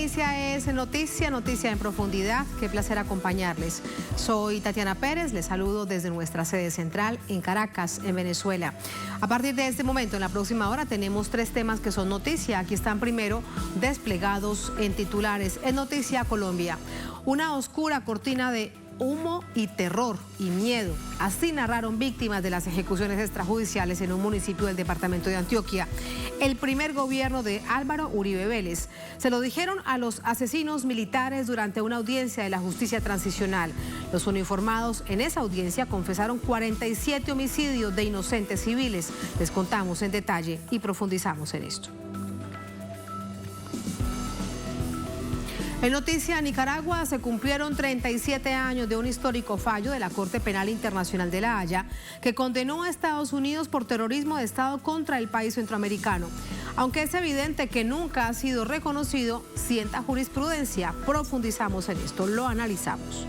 inicia es Noticia en Profundidad. Qué placer acompañarles. Soy Tatiana Pérez, les saludo desde nuestra sede central en Caracas, en Venezuela. A partir de este momento, en la próxima hora, tenemos 3 temas que son noticia. Aquí están primero desplegados en titulares. En Noticia Colombia, una oscura cortina de humo y terror y miedo. Así narraron víctimas de las ejecuciones extrajudiciales en un municipio del departamento de Antioquia. El primer gobierno de Álvaro Uribe Vélez. Se lo dijeron a los asesinos militares durante una audiencia de la justicia transicional. Los uniformados en esa audiencia confesaron 47 homicidios de inocentes civiles. Les contamos en detalle y profundizamos en esto. En Noticia Nicaragua se cumplieron 37 años de un histórico fallo de la Corte Penal Internacional de La Haya que condenó a Estados Unidos por terrorismo de Estado contra el país centroamericano. Aunque es evidente que nunca ha sido reconocido, sienta jurisprudencia. Profundizamos en esto, lo analizamos.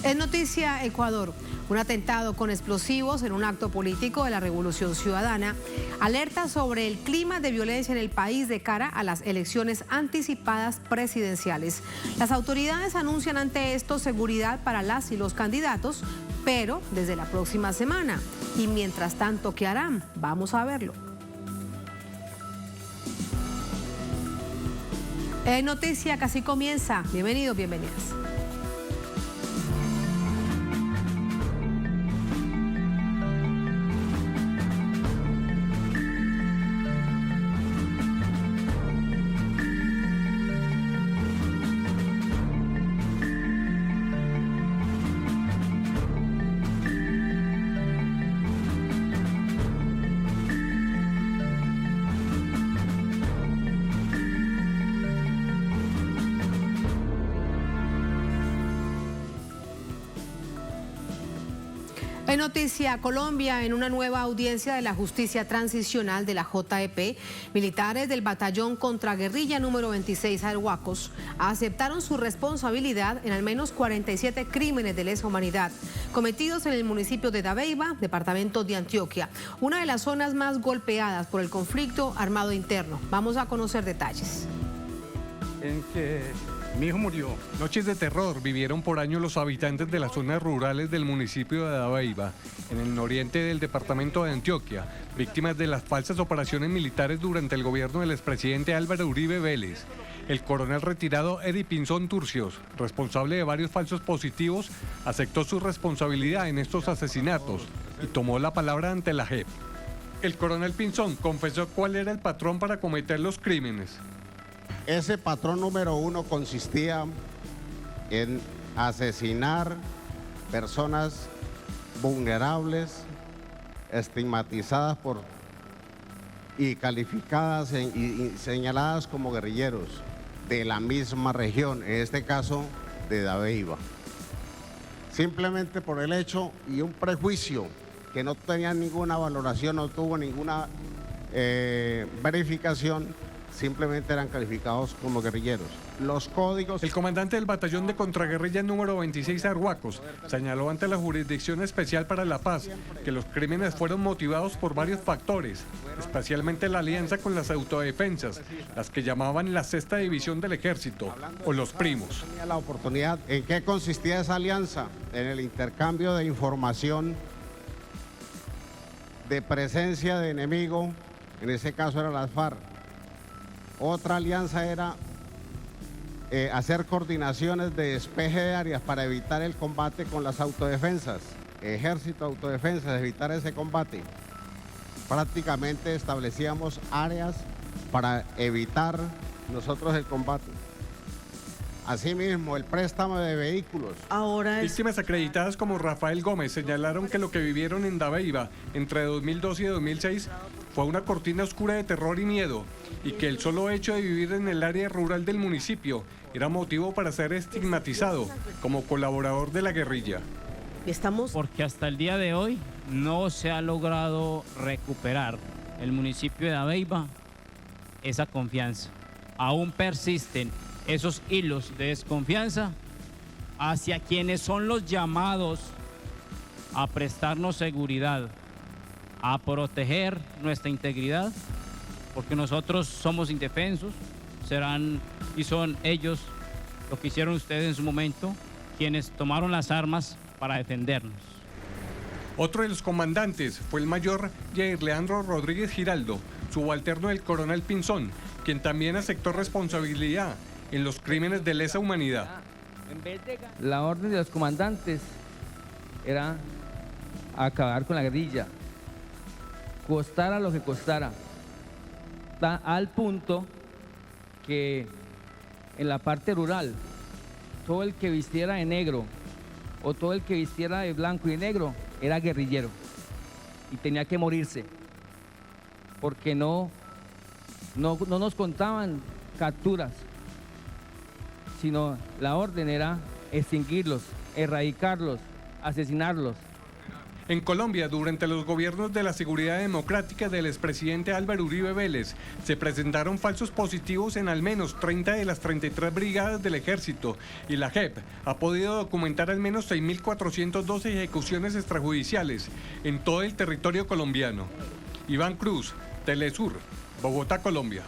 En Noticia Ecuador, un atentado con explosivos en un acto político de la Revolución Ciudadana alerta sobre el clima de violencia en el país de cara a las elecciones anticipadas presidenciales. Las autoridades anuncian ante esto seguridad para las y los candidatos, pero desde la próxima semana. Y mientras tanto, ¿qué harán? Vamos a verlo. En Noticia Casi comienza. Bienvenidos, bienvenidas. En Noticia Colombia, en una nueva audiencia de la justicia transicional de la JEP, militares del batallón contraguerrilla número 26 Arhuacos aceptaron su responsabilidad en al menos 47 crímenes de lesa humanidad cometidos en el municipio de Dabeiba, departamento de Antioquia, una de las zonas más golpeadas por el conflicto armado interno. Vamos a conocer detalles. En que mi hijo murió. Noches de terror vivieron por años los habitantes de las zonas rurales del municipio de Dabeiba, en el nororiente del departamento de Antioquia, víctimas de las falsas operaciones militares durante el gobierno del expresidente Álvaro Uribe Vélez. El coronel retirado Eddie Pinzón Turcios, responsable de varios falsos positivos, aceptó su responsabilidad en estos asesinatos y tomó la palabra ante la JEP. El coronel Pinzón confesó cuál era el patrón para cometer los crímenes. Ese patrón número 1 consistía en asesinar personas vulnerables, estigmatizadas y calificadas y señaladas como guerrilleros de la misma región, en este caso de Dabeiba. Simplemente por el hecho y un prejuicio que no tenía ninguna valoración, no tuvo ninguna verificación, simplemente eran calificados como guerrilleros. Los códigos... El comandante del batallón de contraguerrilla número 26 Arhuacos señaló ante la Jurisdicción Especial para la Paz que los crímenes fueron motivados por varios factores, especialmente la alianza con las autodefensas, las que llamaban la Sexta División del Ejército, o los primos. Tenía la oportunidad. ¿En qué consistía esa alianza? En el intercambio de información, de presencia de enemigo, en ese caso era las FARC. Otra alianza era hacer coordinaciones de despeje de áreas para evitar el combate con las autodefensas, ejército, autodefensas, evitar ese combate. Prácticamente establecíamos áreas para evitar nosotros el combate. Asimismo, el préstamo de vehículos. Víctimas acreditadas como Rafael Gómez señalaron que lo que vivieron en Dabeiba entre 2012 y 2006 fue una cortina oscura de terror y miedo, y que el solo hecho de vivir en el área rural del municipio era motivo para ser estigmatizado como colaborador de la guerrilla. Porque hasta el día de hoy no se ha logrado recuperar el municipio de Dabeiba esa confianza. Aún persisten esos hilos de desconfianza hacia quienes son los llamados a prestarnos seguridad, a proteger nuestra integridad porque nosotros somos indefensos, serán y son ellos, lo que hicieron ustedes en su momento, quienes tomaron las armas para defendernos. Otro de los comandantes fue el mayor Jair Leandro Rodríguez Giraldo, subalterno del coronel Pinzón, quien también aceptó responsabilidad en los crímenes de lesa humanidad. La orden de los comandantes era acabar con la guerrilla, costara lo que costara, al punto que en la parte rural, todo el que vistiera de negro o todo el que vistiera de blanco y negro era guerrillero y tenía que morirse, porque no nos contaban capturas, sino la orden era extinguirlos, erradicarlos, asesinarlos. En Colombia, durante los gobiernos de la seguridad democrática del expresidente Álvaro Uribe Vélez, se presentaron falsos positivos en al menos 30 de las 33 brigadas del ejército y la JEP ha podido documentar al menos 6.412 ejecuciones extrajudiciales en todo el territorio colombiano. Iván Cruz, Telesur, Bogotá, Colombia.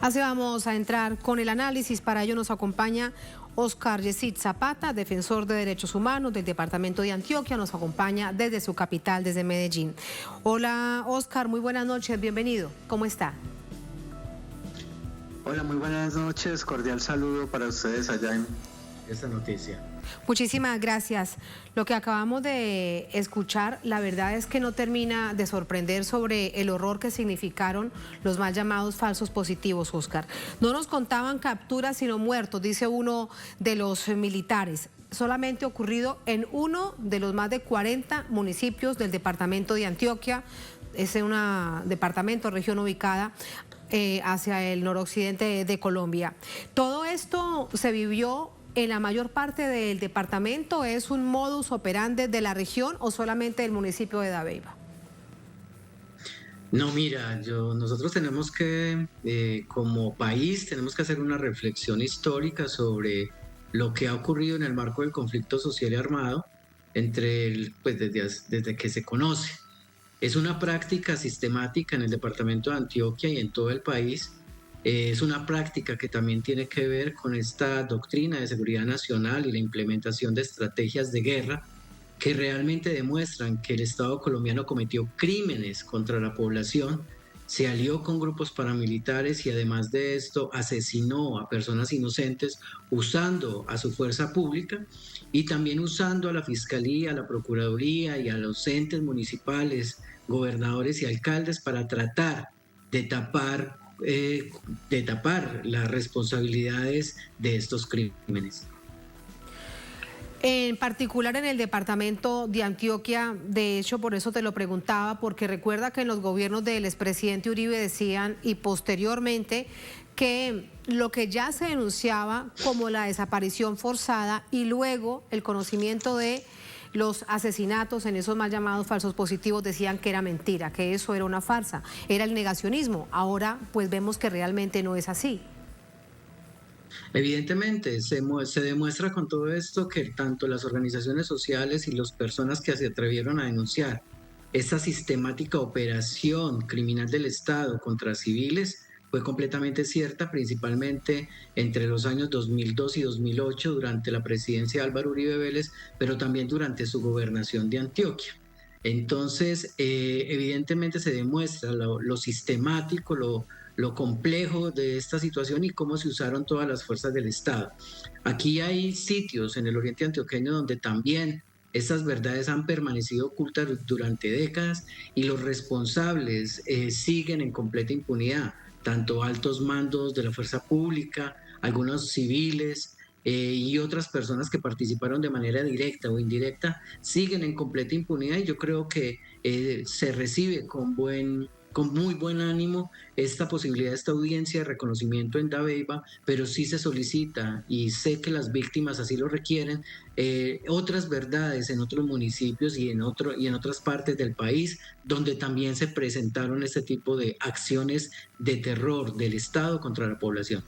Así vamos a entrar con el análisis. Para ello nos acompaña Oscar Yesid Zapata, defensor de derechos humanos del departamento de Antioquia, nos acompaña desde su capital, desde Medellín. Hola Oscar, muy buenas noches, bienvenido. ¿Cómo está? Hola, muy buenas noches, cordial saludo para ustedes allá en esta noticia. Muchísimas gracias. Lo que acabamos de escuchar, la verdad es que no termina de sorprender sobre el horror que significaron los mal llamados falsos positivos, Oscar. No nos contaban capturas sino muertos, dice uno de los militares. Solamente ocurrido en uno de los más de 40 municipios del departamento de Antioquia. Es una región ubicada hacia el noroccidente de Colombia. Todo esto se vivió en la mayor parte del departamento. ¿Es un modus operandi de la región o solamente del municipio de Dabeiba? No, mira, nosotros tenemos que, como país, tenemos que hacer una reflexión histórica sobre lo que ha ocurrido en el marco del conflicto social y armado desde que se conoce. Es una práctica sistemática en el departamento de Antioquia y en todo el país. Es una práctica que también tiene que ver con esta doctrina de seguridad nacional y la implementación de estrategias de guerra que realmente demuestran que el Estado colombiano cometió crímenes contra la población, se alió con grupos paramilitares y además de esto asesinó a personas inocentes usando a su fuerza pública y también usando a la Fiscalía, a la Procuraduría y a los entes municipales, gobernadores y alcaldes para tratar de tapar las responsabilidades de estos crímenes. En particular en el departamento de Antioquia, de hecho por eso te lo preguntaba, porque recuerda que en los gobiernos del expresidente Uribe decían y posteriormente que lo que ya se denunciaba como la desaparición forzada y luego el conocimiento de los asesinatos en esos mal llamados falsos positivos decían que era mentira, que eso era una farsa, era el negacionismo. Ahora pues vemos que realmente no es así. Evidentemente, se demuestra con todo esto que tanto las organizaciones sociales y las personas que se atrevieron a denunciar esta sistemática operación criminal del Estado contra civiles fue completamente cierta, principalmente entre los años 2002 y 2008 durante la presidencia de Álvaro Uribe Vélez, pero también durante su gobernación de Antioquia. Entonces, evidentemente se demuestra lo sistemático, lo complejo de esta situación y cómo se usaron todas las fuerzas del Estado. Aquí hay sitios en el oriente antioqueño donde también estas verdades han permanecido ocultas durante décadas y los responsables siguen en completa impunidad, tanto altos mandos de la fuerza pública, algunos civiles y otras personas que participaron de manera directa o indirecta siguen en completa impunidad y yo creo que se recibe con muy buen ánimo esta posibilidad, esta audiencia de reconocimiento en Dabeiba, pero sí se solicita, y sé que las víctimas así lo requieren, otras verdades en otros municipios y en otras partes del país donde también se presentaron este tipo de acciones de terror del Estado contra la población.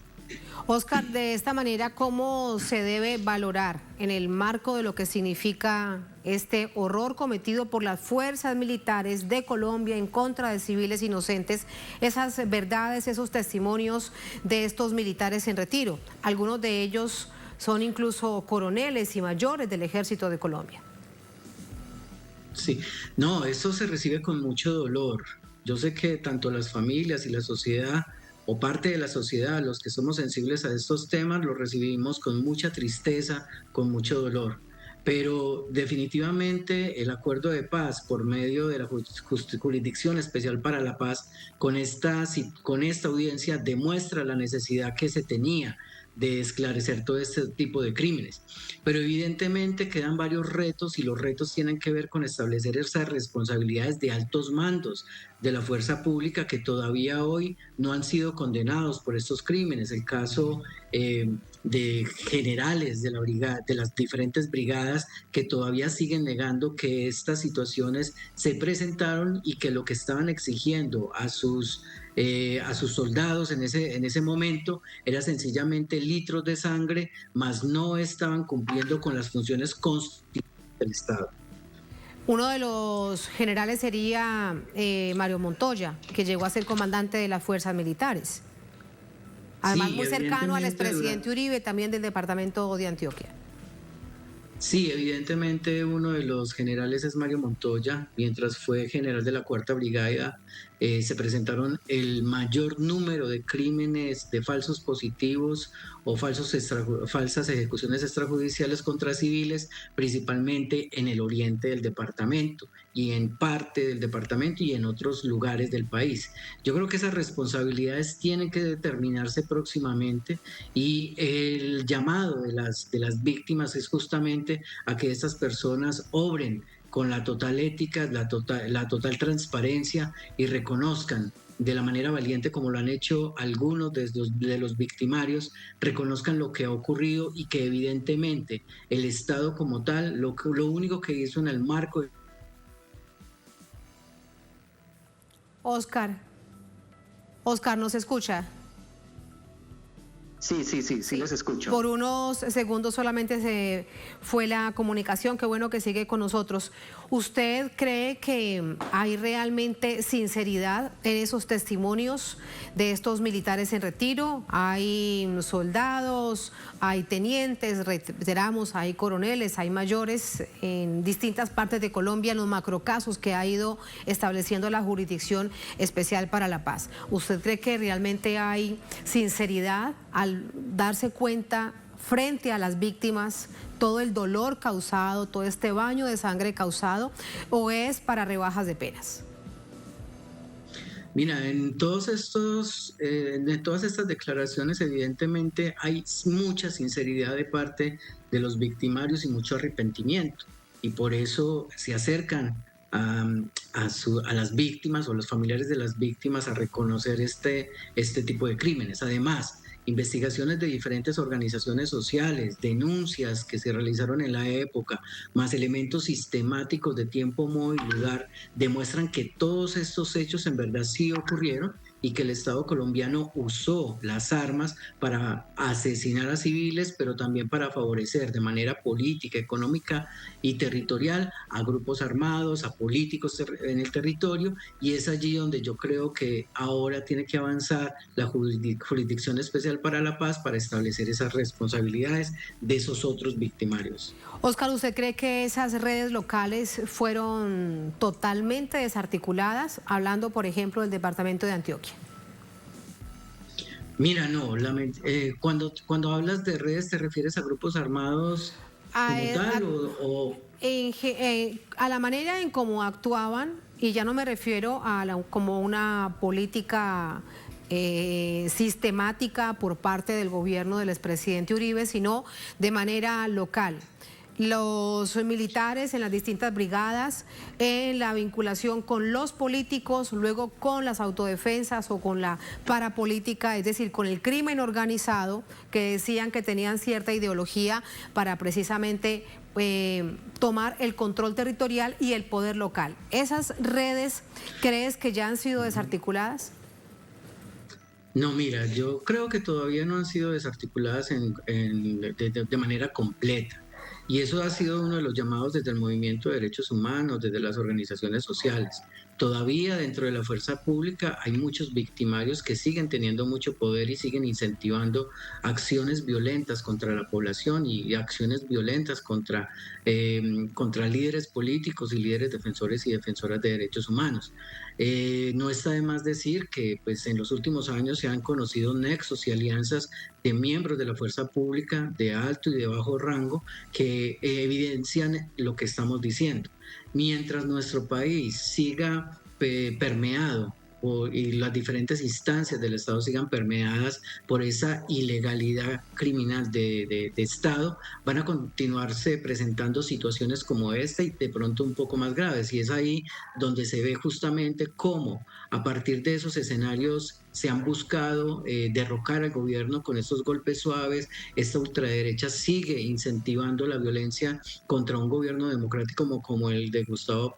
Óscar, de esta manera, ¿cómo se debe valorar en el marco de lo que significa este horror cometido por las fuerzas militares de Colombia en contra de civiles inocentes, esas verdades, esos testimonios de estos militares en retiro? Algunos de ellos son incluso coroneles y mayores del Ejército de Colombia. Sí, no, eso se recibe con mucho dolor. Yo sé que tanto las familias y la sociedad o parte de la sociedad, los que somos sensibles a estos temas, los recibimos con mucha tristeza, con mucho dolor. Pero definitivamente el acuerdo de paz por medio de la Jurisdicción Especial para la Paz con esta audiencia demuestra la necesidad que se tenía de esclarecer todo este tipo de crímenes. Pero evidentemente quedan varios retos y los retos tienen que ver con establecer esas responsabilidades de altos mandos de la fuerza pública que todavía hoy no han sido condenados por estos crímenes. El caso de generales de la brigada, de las diferentes brigadas que todavía siguen negando que estas situaciones se presentaron y que lo que estaban exigiendo a sus soldados en ese momento era sencillamente litros de sangre, mas no estaban cumpliendo con las funciones constitucionales del Estado. Uno de los generales sería Mario Montoya, que llegó a ser comandante de las fuerzas militares. Además, Sí, muy cercano al evidentemente, expresidente Uribe, también del departamento de Antioquia. Sí, evidentemente uno de los generales es Mario Montoya. Mientras fue general de la 4ª Brigada, se presentaron el mayor número de crímenes de falsos positivos o falsas ejecuciones extrajudiciales contra civiles, principalmente en el oriente del departamento y en parte del departamento y en otros lugares del país. Yo creo que esas responsabilidades tienen que determinarse próximamente y el llamado de las víctimas es justamente a que estas personas obren con la total ética, la total transparencia y reconozcan de la manera valiente como lo han hecho algunos de los victimarios, reconozcan lo que ha ocurrido y que evidentemente el Estado como tal, lo único que hizo en el marco... Óscar, ¿nos escucha? Sí, los escucho. Por unos segundos solamente se fue la comunicación, qué bueno que sigue con nosotros. ¿Usted cree que hay realmente sinceridad en esos testimonios de estos militares en retiro? Hay soldados, hay tenientes, reiteramos, hay coroneles, hay mayores en distintas partes de Colombia, en los macrocasos que ha ido estableciendo la Jurisdicción Especial para la Paz. ¿Usted cree que realmente hay sinceridad al darse cuenta frente a las víctimas todo el dolor causado, todo este baño de sangre causado, o es para rebajas de penas? Mira, en todas estas declaraciones evidentemente hay mucha sinceridad de parte de los victimarios y mucho arrepentimiento, y por eso se acercan a las víctimas o a los familiares de las víctimas a reconocer este tipo de crímenes. Además, investigaciones de diferentes organizaciones sociales, denuncias que se realizaron en la época, más elementos sistemáticos de tiempo, modo y lugar, demuestran que todos estos hechos en verdad sí ocurrieron y que el Estado colombiano usó las armas para asesinar a civiles, pero también para favorecer de manera política, económica y territorial a grupos armados, a políticos en el territorio, y es allí donde yo creo que ahora tiene que avanzar la Jurisdicción Especial para la Paz para establecer esas responsabilidades de esos otros victimarios. Óscar, ¿usted cree que esas redes locales fueron totalmente desarticuladas? Hablando, por ejemplo, del departamento de Antioquia. Mira, no, cuando hablas de redes, ¿te refieres a grupos armados como tal o...? A la manera en cómo actuaban, y ya no me refiero a como una política sistemática por parte del gobierno del expresidente Uribe, sino de manera local. los militares en las distintas brigadas, en la vinculación con los políticos, luego con las autodefensas o con la parapolítica, es decir, con el crimen organizado, que decían que tenían cierta ideología para precisamente tomar el control territorial y el poder local. ¿Esas redes crees que ya han sido desarticuladas? No, mira, yo creo que todavía no han sido desarticuladas de manera completa. Y eso ha sido uno de los llamados desde el movimiento de derechos humanos, desde las organizaciones sociales. Todavía dentro de la fuerza pública hay muchos victimarios que siguen teniendo mucho poder y siguen incentivando acciones violentas contra la población y acciones violentas contra líderes políticos y líderes defensores y defensoras de derechos humanos. No está de más decir que pues, en los últimos años se han conocido nexos y alianzas de miembros de la fuerza pública de alto y de bajo rango que evidencian lo que estamos diciendo. Mientras nuestro país siga permeado y las diferentes instancias del Estado sigan permeadas por esa ilegalidad criminal de Estado, van a continuarse presentando situaciones como esta y de pronto un poco más graves. Y es ahí donde se ve justamente cómo a partir de esos escenarios se han buscado derrocar al gobierno con estos golpes suaves. Esta ultraderecha sigue incentivando la violencia contra un gobierno democrático como el de Gustavo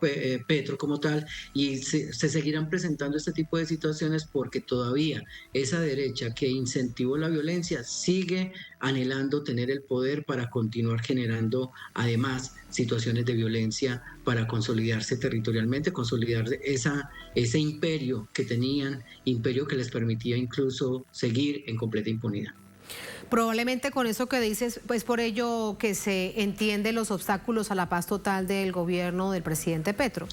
Petro como tal, y se seguirán presentando este tipo de situaciones porque todavía esa derecha que incentivó la violencia sigue anhelando tener el poder para continuar generando además situaciones de violencia para consolidarse territorialmente, consolidar ese imperio que tenían, imperio que les permitía incluso seguir en completa impunidad. Probablemente con eso que dices, pues por ello que se entiende los obstáculos a la paz total del gobierno del presidente Petro.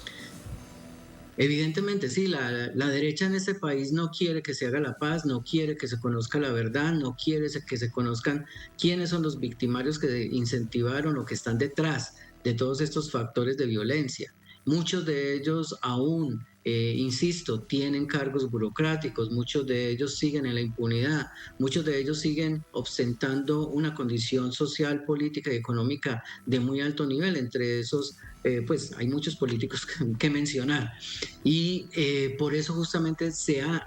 Evidentemente, sí, la derecha en este país no quiere que se haga la paz, no quiere que se conozca la verdad, no quiere que se conozcan quiénes son los victimarios que incentivaron o que están detrás de todos estos factores de violencia. Muchos de ellos aún, insisto, tienen cargos burocráticos, muchos de ellos siguen en la impunidad, muchos de ellos siguen ostentando una condición social, política y económica de muy alto nivel. Entre esos, pues hay muchos políticos que mencionar. Y por eso justamente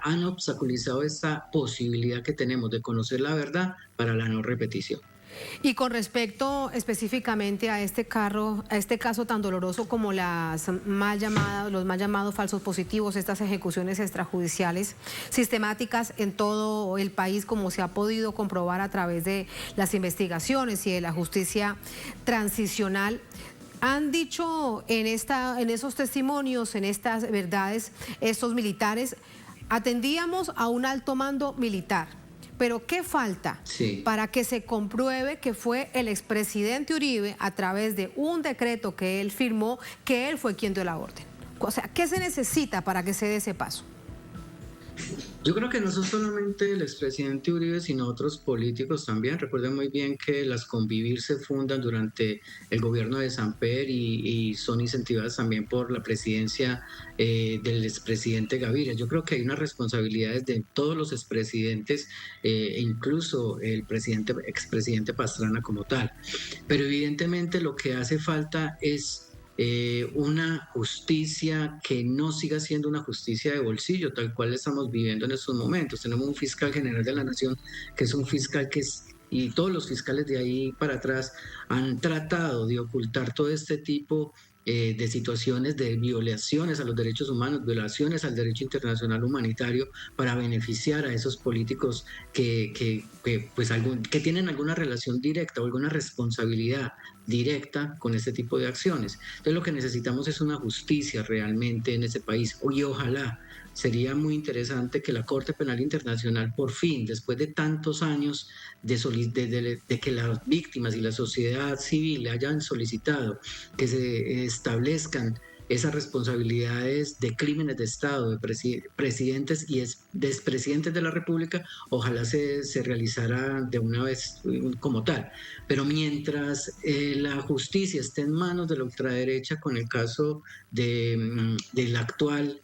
han obstaculizado esta posibilidad que tenemos de conocer la verdad para la no repetición. Y con respecto específicamente a este caso tan doloroso como los mal llamados falsos positivos, estas ejecuciones extrajudiciales sistemáticas en todo el país, como se ha podido comprobar a través de las investigaciones y de la justicia transicional, han dicho en esos testimonios, en estas verdades, estos militares, atendíamos a un alto mando militar. Pero ¿qué falta para que se compruebe que fue el expresidente Uribe, a través de un decreto que él firmó, que él fue quien dio la orden? O sea, ¿qué se necesita para que se dé ese paso? Yo creo que no son solamente el expresidente Uribe, sino otros políticos también. Recuerden muy bien que las Convivir se fundan durante el gobierno de Samper y son incentivadas también por la presidencia del expresidente Gaviria. Yo creo que hay unas responsabilidades de todos los expresidentes, incluso el expresidente Pastrana como tal. Pero evidentemente lo que hace falta es una justicia que no siga siendo una justicia de bolsillo, tal cual estamos viviendo en estos momentos. Tenemos un fiscal general de la Nación que es un fiscal y todos los fiscales de ahí para atrás han tratado de ocultar todo este tipo de situaciones de violaciones a los derechos humanos, violaciones al derecho internacional humanitario para beneficiar a esos políticos que tienen alguna relación directa o alguna responsabilidad directa con este tipo de acciones. Entonces lo que necesitamos es una justicia realmente en ese país y ojalá sería muy interesante que la Corte Penal Internacional por fin, después de tantos años de que las víctimas y la sociedad civil hayan solicitado que se establezcan esas responsabilidades de crímenes de Estado, de presidentes y expresidentes de la República, ojalá se realizara de una vez como tal. Pero mientras la justicia esté en manos de la ultraderecha, con el caso del actual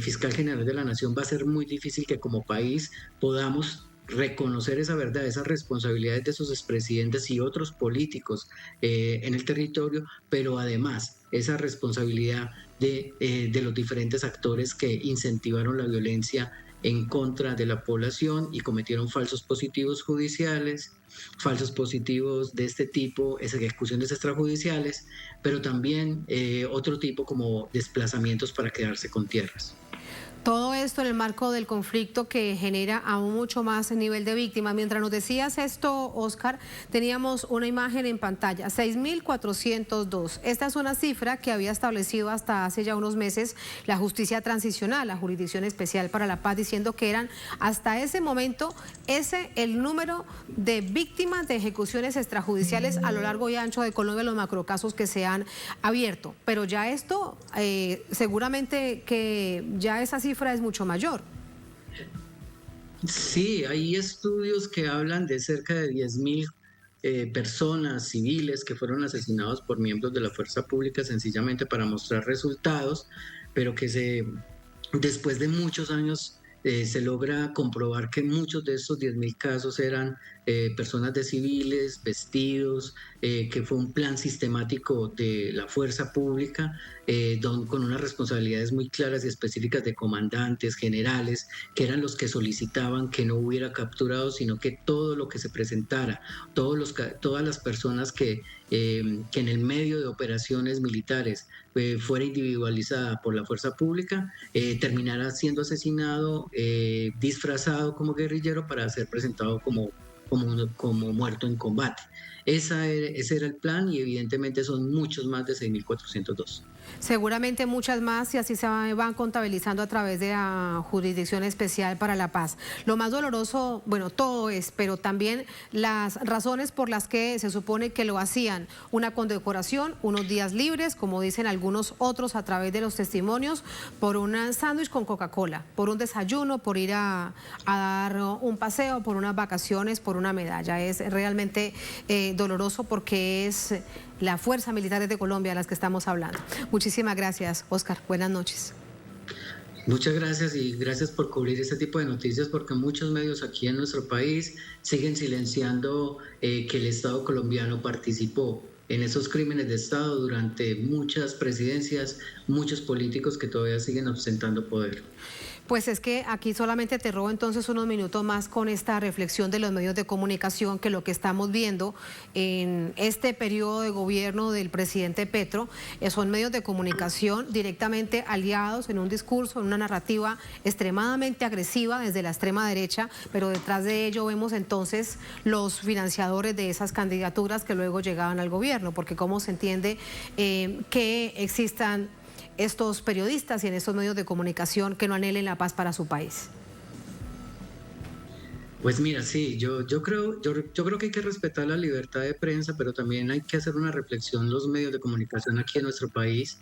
fiscal general de la Nación, va a ser muy difícil que como país podamos reconocer esa verdad, esas responsabilidades de esos expresidentes y otros políticos en el territorio, pero además esa responsabilidad de los diferentes actores que incentivaron la violencia en contra de la población y cometieron falsos positivos judiciales, falsos positivos de este tipo, ejecuciones extrajudiciales, pero también otro tipo como desplazamientos para quedarse con tierras. Todo esto en el marco del conflicto que genera aún mucho más nivel de víctimas. Mientras nos decías esto, Oscar, teníamos una imagen en pantalla, 6.402. Esta es una cifra que había establecido hasta hace ya unos meses la Justicia Transicional, la Jurisdicción Especial para la Paz, diciendo que eran hasta ese momento el número de víctimas de ejecuciones extrajudiciales a lo largo y ancho de Colombia, los macrocasos que se han abierto. Pero ya esto, seguramente que ya esa cifra es mucho mayor. Sí, hay estudios que hablan de cerca de 10.000 personas civiles que fueron asesinados por miembros de la fuerza pública sencillamente para mostrar resultados, pero que después de muchos años se logra comprobar que muchos de estos 10.000 casos eran personas de civiles, vestidos, que fue un plan sistemático de la fuerza pública, con unas responsabilidades muy claras y específicas de comandantes, generales, que eran los que solicitaban que no hubiera capturados, sino que todo lo que se presentara, todas las personas que en el medio de operaciones militares fuera individualizada por la fuerza pública, terminara siendo asesinado, disfrazado como guerrillero para ser presentado como muerto en combate. Ese era el plan y evidentemente son muchos más de 6.402. Seguramente muchas más y así se van contabilizando a través de la Jurisdicción Especial para la Paz. Lo más doloroso, bueno, todo es, pero también las razones por las que se supone que lo hacían. Una condecoración, unos días libres, como dicen algunos otros a través de los testimonios, por un sándwich con Coca-Cola, por un desayuno, por ir a dar un paseo, por unas vacaciones, por una medalla. Es realmente doloroso porque es la Fuerza Militar de Colombia de las que estamos hablando. Muchísimas gracias, Oscar. Buenas noches. Muchas gracias y gracias por cubrir este tipo de noticias porque muchos medios aquí en nuestro país siguen silenciando que el Estado colombiano participó en esos crímenes de Estado durante muchas presidencias, muchos políticos que todavía siguen ostentando poder. Pues es que aquí solamente te robo entonces unos minutos más con esta reflexión de los medios de comunicación, que lo que estamos viendo en este periodo de gobierno del presidente Petro son medios de comunicación directamente aliados en un discurso, en una narrativa extremadamente agresiva desde la extrema derecha, pero detrás de ello vemos entonces los financiadores de esas candidaturas que luego llegaban al gobierno, porque cómo se entiende que existan estos periodistas y en estos medios de comunicación que no anhelen la paz para su país. Pues mira, sí, yo creo que hay que respetar la libertad de prensa, pero también hay que hacer una reflexión los medios de comunicación aquí en nuestro país,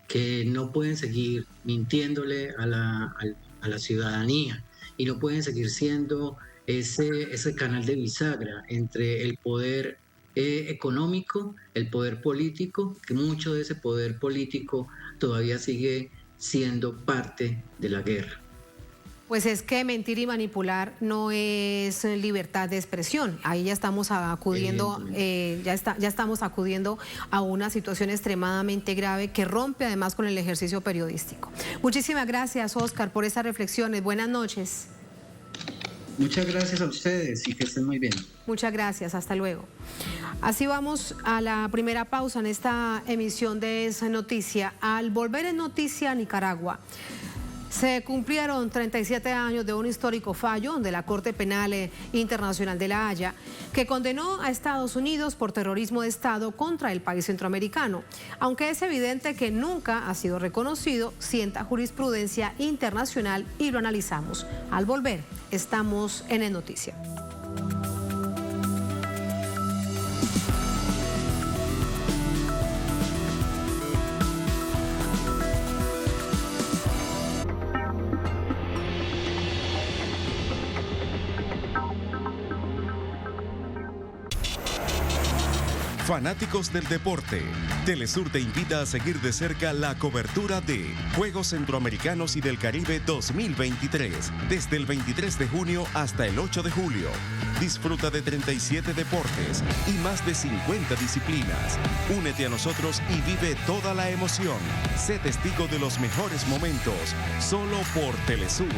que no pueden seguir mintiéndole a la ciudadanía y no pueden seguir siendo ese canal de bisagra entre el poder económico, el poder político, que mucho de ese poder político todavía sigue siendo parte de la guerra. Pues es que mentir y manipular no es libertad de expresión. Ahí ya estamos acudiendo, ya estamos acudiendo a una situación extremadamente grave que rompe además con el ejercicio periodístico. Muchísimas gracias, Oscar, por esas reflexiones. Buenas noches. Muchas gracias a ustedes y que estén muy bien. Muchas gracias, hasta luego. Así vamos a la primera pausa en esta emisión de esa noticia. Al volver en noticia a Nicaragua, se cumplieron 37 años de un histórico fallo de la Corte Penal Internacional de La Haya, que condenó a Estados Unidos por terrorismo de Estado contra el país centroamericano. Aunque es evidente que nunca ha sido reconocido, sienta jurisprudencia internacional y lo analizamos. Al volver, estamos en el Noticia. Fanáticos del deporte, Telesur te invita a seguir de cerca la cobertura de Juegos Centroamericanos y del Caribe 2023, desde el 23 de junio hasta el 8 de julio. Disfruta de 37 deportes y más de 50 disciplinas. Únete a nosotros y vive toda la emoción. Sé testigo de los mejores momentos, solo por Telesur.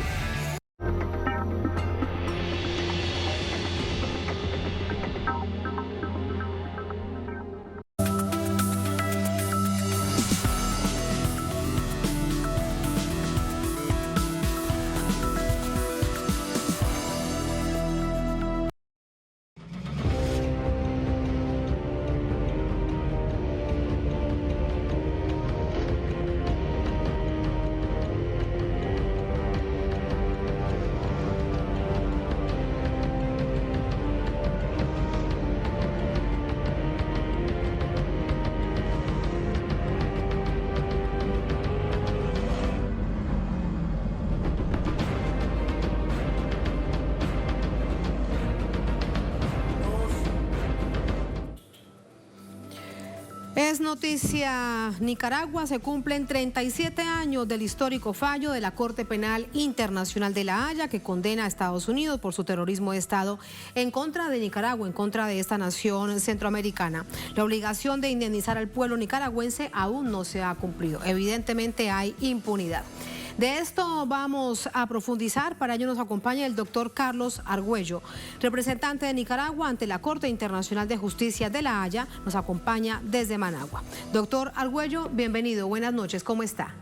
Es noticia, Nicaragua se cumplen 37 años del histórico fallo de la Corte Penal Internacional de La Haya que condena a Estados Unidos por su terrorismo de Estado en contra de Nicaragua, en contra de esta nación centroamericana. La obligación de indemnizar al pueblo nicaragüense aún no se ha cumplido. Evidentemente hay impunidad. De esto vamos a profundizar. Para ello nos acompaña el doctor Carlos Argüello, representante de Nicaragua ante la Corte Internacional de Justicia de La Haya. Nos acompaña desde Managua. Doctor Argüello, bienvenido. Buenas noches. ¿Cómo está?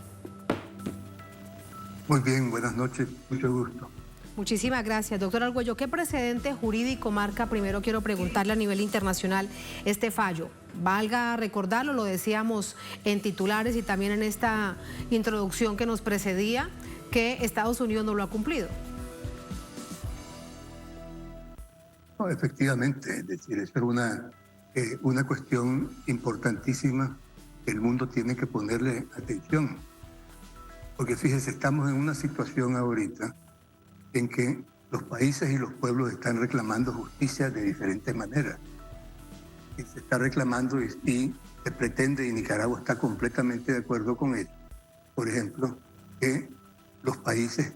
Muy bien, buenas noches. Mucho gusto. Muchísimas gracias, doctor Argüello. ¿Qué precedente jurídico marca, primero quiero preguntarle a nivel internacional, este fallo? Valga recordarlo, lo decíamos en titulares y también en esta introducción que nos precedía, que Estados Unidos no lo ha cumplido. No, efectivamente, es decir, eso es una cuestión importantísima que el mundo tiene que ponerle atención. Porque fíjese, estamos en una situación ahorita en que los países y los pueblos están reclamando justicia de diferentes maneras. Y se está reclamando y se pretende, y Nicaragua está completamente de acuerdo con eso, por ejemplo, que los países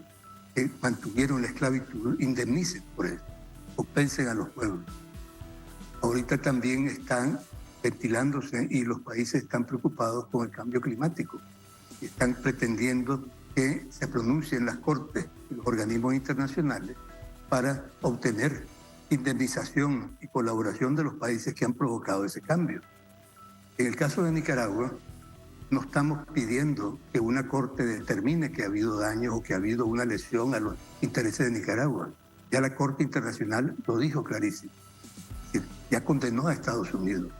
que mantuvieron la esclavitud indemnicen por eso, compensen a los pueblos. Ahorita también están ventilándose y los países están preocupados con el cambio climático y están pretendiendo que se pronuncien las cortes y los organismos internacionales para obtener indemnización y colaboración de los países que han provocado ese cambio. En el caso de Nicaragua, no estamos pidiendo que una corte determine que ha habido daño o que ha habido una lesión a los intereses de Nicaragua. Ya la Corte Internacional lo dijo clarísimo. Ya condenó a Estados Unidos.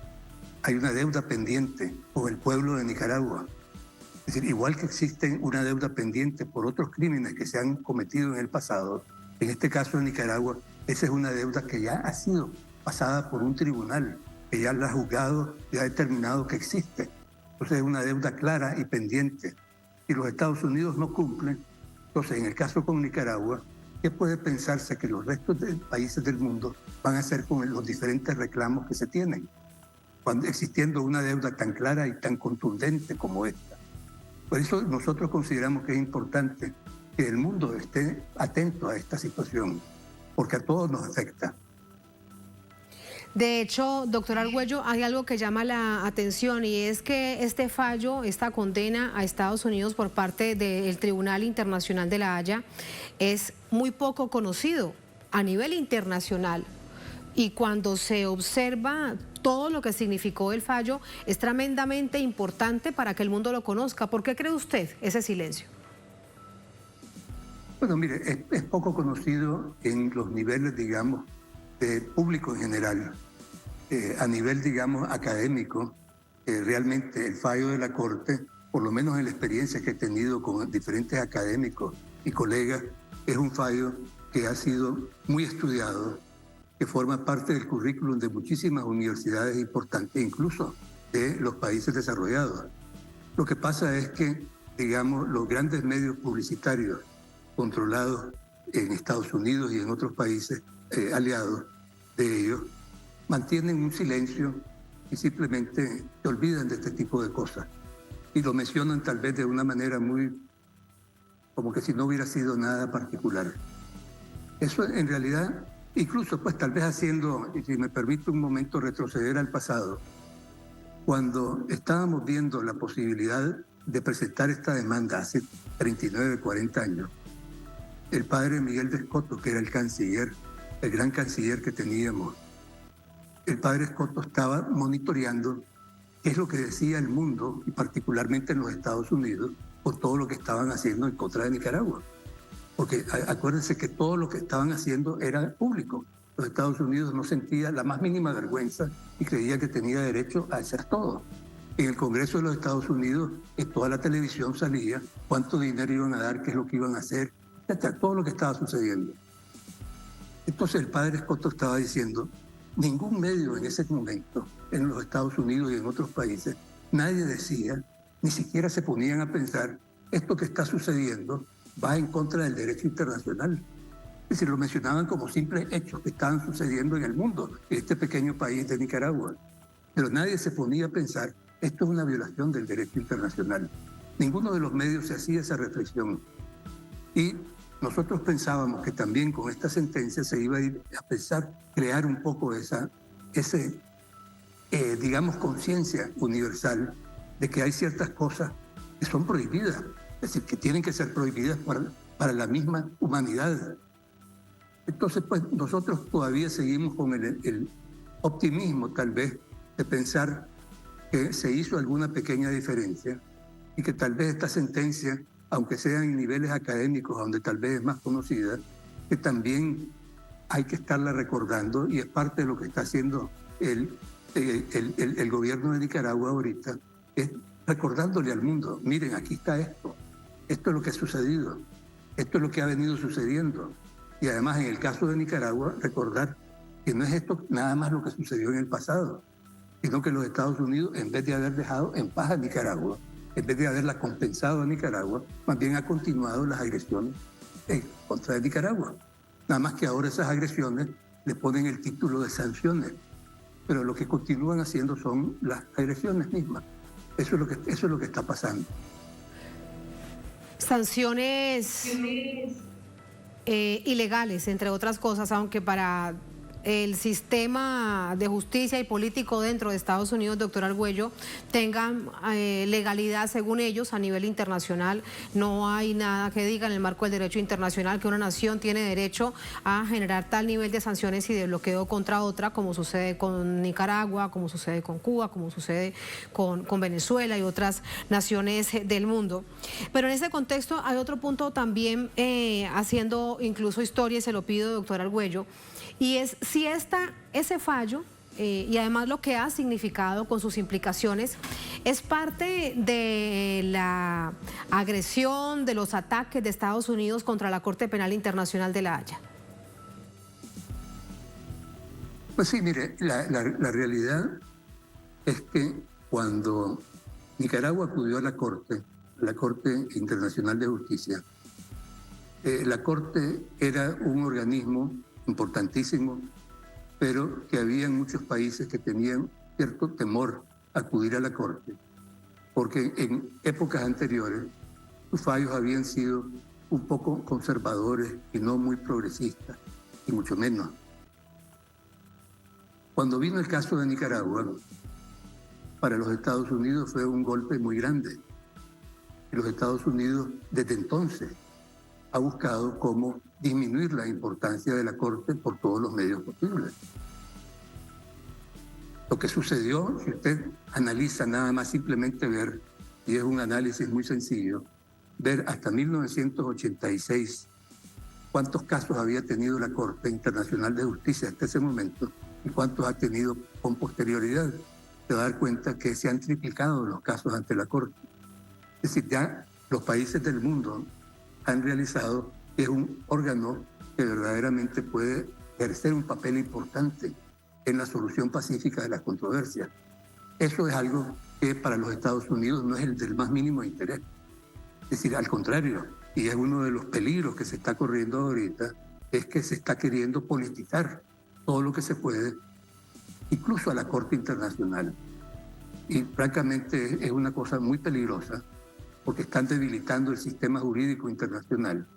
Hay una deuda pendiente con el pueblo de Nicaragua. Es decir, igual que existe una deuda pendiente por otros crímenes que se han cometido en el pasado, en este caso en Nicaragua, esa es una deuda que ya ha sido pasada por un tribunal, que ya la ha juzgado y ha determinado que existe. Entonces es una deuda clara y pendiente. Si los Estados Unidos no cumplen, entonces en el caso con Nicaragua, ¿qué puede pensarse que los restos de países del mundo van a hacer con los diferentes reclamos que se tienen? Cuando existiendo una deuda tan clara y tan contundente como esta. Por eso nosotros consideramos que es importante que el mundo esté atento a esta situación, porque a todos nos afecta. De hecho, doctor Argüello, hay algo que llama la atención y es que este fallo, esta condena a Estados Unidos por parte del Tribunal Internacional de La Haya es muy poco conocido a nivel internacional. Y cuando se observa todo lo que significó el fallo, es tremendamente importante para que el mundo lo conozca. ¿Por qué cree usted ese silencio? Bueno, mire, es poco conocido en los niveles, digamos, de público en general. A nivel, digamos, académico, realmente el fallo de la Corte, por lo menos en la experiencia que he tenido con diferentes académicos y colegas, es un fallo que ha sido muy estudiado, que forma parte del currículum de muchísimas universidades importantes, incluso de los países desarrollados. Lo que pasa es que, digamos, los grandes medios publicitarios controlados en Estados Unidos y en otros países aliados de ellos, mantienen un silencio y simplemente se olvidan de este tipo de cosas. Y lo mencionan tal vez de una manera muy, como que si no hubiera sido nada particular. Eso en realidad, incluso pues tal vez haciendo, y si me permite un momento retroceder al pasado, cuando estábamos viendo la posibilidad de presentar esta demanda hace 39, 40 años, el padre Miguel de Escoto, que era el canciller, el gran canciller que teníamos, el padre Escoto estaba monitoreando qué es lo que decía el mundo, y particularmente en los Estados Unidos, por todo lo que estaban haciendo en contra de Nicaragua. Porque acuérdense que todo lo que estaban haciendo era público. Los Estados Unidos no sentía la más mínima vergüenza y creía que tenía derecho a hacer todo. En el Congreso de los Estados Unidos, en toda la televisión salía cuánto dinero iban a dar, qué es lo que iban a hacer, etc., todo lo que estaba sucediendo. Entonces el padre Escoto estaba diciendo, ningún medio en ese momento, en los Estados Unidos y en otros países, nadie decía, ni siquiera se ponían a pensar, esto que está sucediendo va en contra del derecho internacional. Es decir, lo mencionaban como simples hechos que estaban sucediendo en el mundo, en este pequeño país de Nicaragua. Pero nadie se ponía a pensar, esto es una violación del derecho internacional. Ninguno de los medios se hacía esa reflexión. Y nosotros pensábamos que también con esta sentencia se iba a ir a pensar, crear un poco digamos, conciencia universal de que hay ciertas cosas que son prohibidas, es decir, que tienen que ser prohibidas para la misma humanidad. Entonces, pues nosotros todavía seguimos con el optimismo, tal vez, de pensar que se hizo alguna pequeña diferencia y que tal vez esta sentencia, aunque sea en niveles académicos, donde tal vez es más conocida, que también hay que estarla recordando, y es parte de lo que está haciendo el gobierno de Nicaragua ahorita, es recordándole al mundo, miren, aquí está esto es lo que ha sucedido, esto es lo que ha venido sucediendo. Y además, en el caso de Nicaragua, recordar que no es esto nada más lo que sucedió en el pasado, sino que los Estados Unidos, en vez de haber dejado en paz a Nicaragua, en vez de haberla compensado a Nicaragua, más bien ha continuado las agresiones contra Nicaragua. Nada más que ahora esas agresiones le ponen el título de sanciones, pero lo que continúan haciendo son las agresiones mismas. Eso es lo que está pasando. Sanciones ilegales, entre otras cosas, aunque para el sistema de justicia y político dentro de Estados Unidos, doctor Argüello, tengan legalidad según ellos a nivel internacional. No hay nada que diga en el marco del derecho internacional que una nación tiene derecho a generar tal nivel de sanciones y de bloqueo contra otra, como sucede con Nicaragua, como sucede con Cuba, como sucede con Venezuela y otras naciones del mundo. Pero en ese contexto hay otro punto también haciendo incluso historia, y se lo pido, doctor Argüello, y es si ese fallo, y además lo que ha significado con sus implicaciones, es parte de la agresión, de los ataques de Estados Unidos contra la Corte Penal Internacional de La Haya. Pues sí, mire, la realidad es que cuando Nicaragua acudió a la Corte Internacional de Justicia, la Corte era un organismo importantísimo, pero que había muchos países que tenían cierto temor a acudir a la Corte, porque en épocas anteriores sus fallos habían sido un poco conservadores y no muy progresistas, y mucho menos. Cuando vino el caso de Nicaragua, para los Estados Unidos fue un golpe muy grande. Y los Estados Unidos, desde entonces, ha buscado cómo disminuir la importancia de la Corte por todos los medios posibles. Lo que sucedió, si usted analiza nada más simplemente ver, y es un análisis muy sencillo, ver hasta 1986 cuántos casos había tenido la Corte Internacional de Justicia hasta ese momento y cuántos ha tenido con posterioridad, se va a dar cuenta que se han triplicado los casos ante la Corte. Es decir, ya los países del mundo han realizado que es un órgano que verdaderamente puede ejercer un papel importante en la solución pacífica de las controversias. Eso es algo que para los Estados Unidos no es el del más mínimo interés. Es decir, al contrario, y es uno de los peligros que se está corriendo ahorita, es que se está queriendo politizar todo lo que se puede incluso a la Corte Internacional. Y francamente es una cosa muy peligrosa porque están debilitando el sistema jurídico internacional,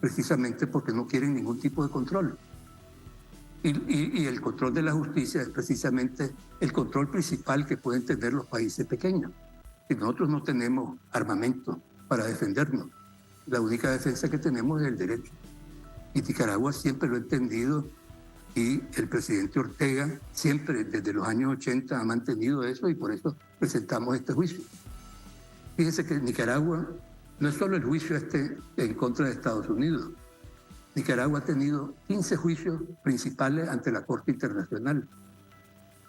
precisamente porque no quieren ningún tipo de control. Y el control de la justicia es precisamente el control principal que pueden tener los países pequeños. Si nosotros no tenemos armamento para defendernos, la única defensa que tenemos es el derecho. Y Nicaragua siempre lo ha entendido y el presidente Ortega siempre desde los años 80 ha mantenido eso y por eso presentamos este juicio. Fíjese que Nicaragua no es solo el juicio en contra de Estados Unidos. Nicaragua ha tenido 15 juicios principales ante la Corte Internacional.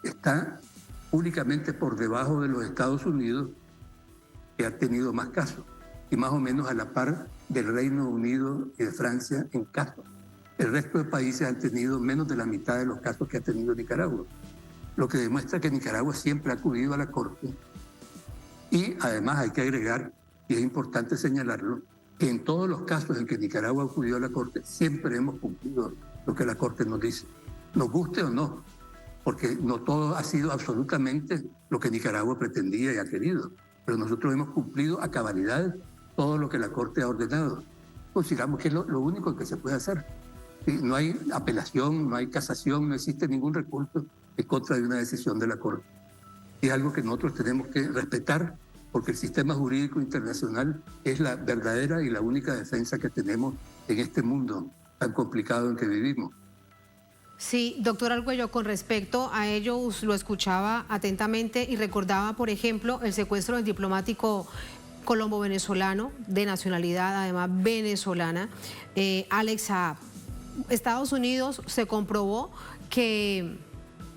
Está únicamente por debajo de los Estados Unidos, que ha tenido más casos, y más o menos a la par del Reino Unido y de Francia en casos. El resto de países han tenido menos de la mitad de los casos que ha tenido Nicaragua, lo que demuestra que Nicaragua siempre ha acudido a la Corte. Y además hay que agregar, y es importante señalarlo, que en todos los casos en que Nicaragua acudió a la Corte, siempre hemos cumplido lo que la Corte nos dice, nos guste o no, porque no todo ha sido absolutamente lo que Nicaragua pretendía y ha querido, pero nosotros hemos cumplido a cabalidad todo lo que la Corte ha ordenado. Consideramos que es lo único que se puede hacer. ¿Sí? No hay apelación, no hay casación, no existe ningún recurso en contra de una decisión de la Corte. Y es algo que nosotros tenemos que respetar, porque el sistema jurídico internacional es la verdadera y la única defensa que tenemos en este mundo tan complicado en que vivimos. Sí, doctor Argüello, con respecto a ello, lo escuchaba atentamente y recordaba, por ejemplo, el secuestro del diplomático colombo-venezolano, de nacionalidad además venezolana, Alex Saab. Estados Unidos se comprobó que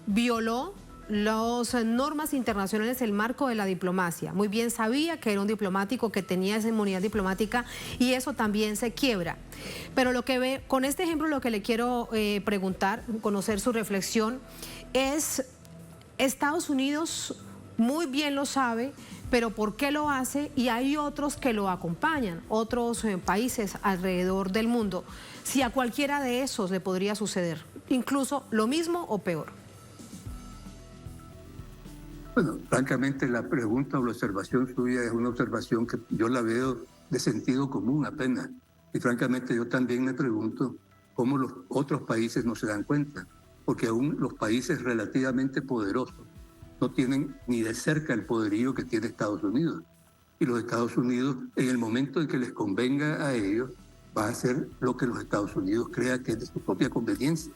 violó las normas internacionales, el marco de la diplomacia. Muy bien sabía que era un diplomático que tenía esa inmunidad diplomática y eso también se quiebra. Pero lo que ve, con este ejemplo lo que le quiero preguntar, conocer su reflexión, es Estados Unidos muy bien lo sabe, pero ¿por qué lo hace? Y hay otros que lo acompañan, otros países alrededor del mundo. Si a cualquiera de esos le podría suceder, incluso lo mismo o peor. Bueno, francamente la pregunta o la observación suya es una observación que yo la veo de sentido común apenas. Y francamente yo también me pregunto cómo los otros países no se dan cuenta, porque aún los países relativamente poderosos no tienen ni de cerca el poderío que tiene Estados Unidos. Y los Estados Unidos, en el momento en que les convenga a ellos, va a hacer lo que los Estados Unidos crea que es de su propia conveniencia.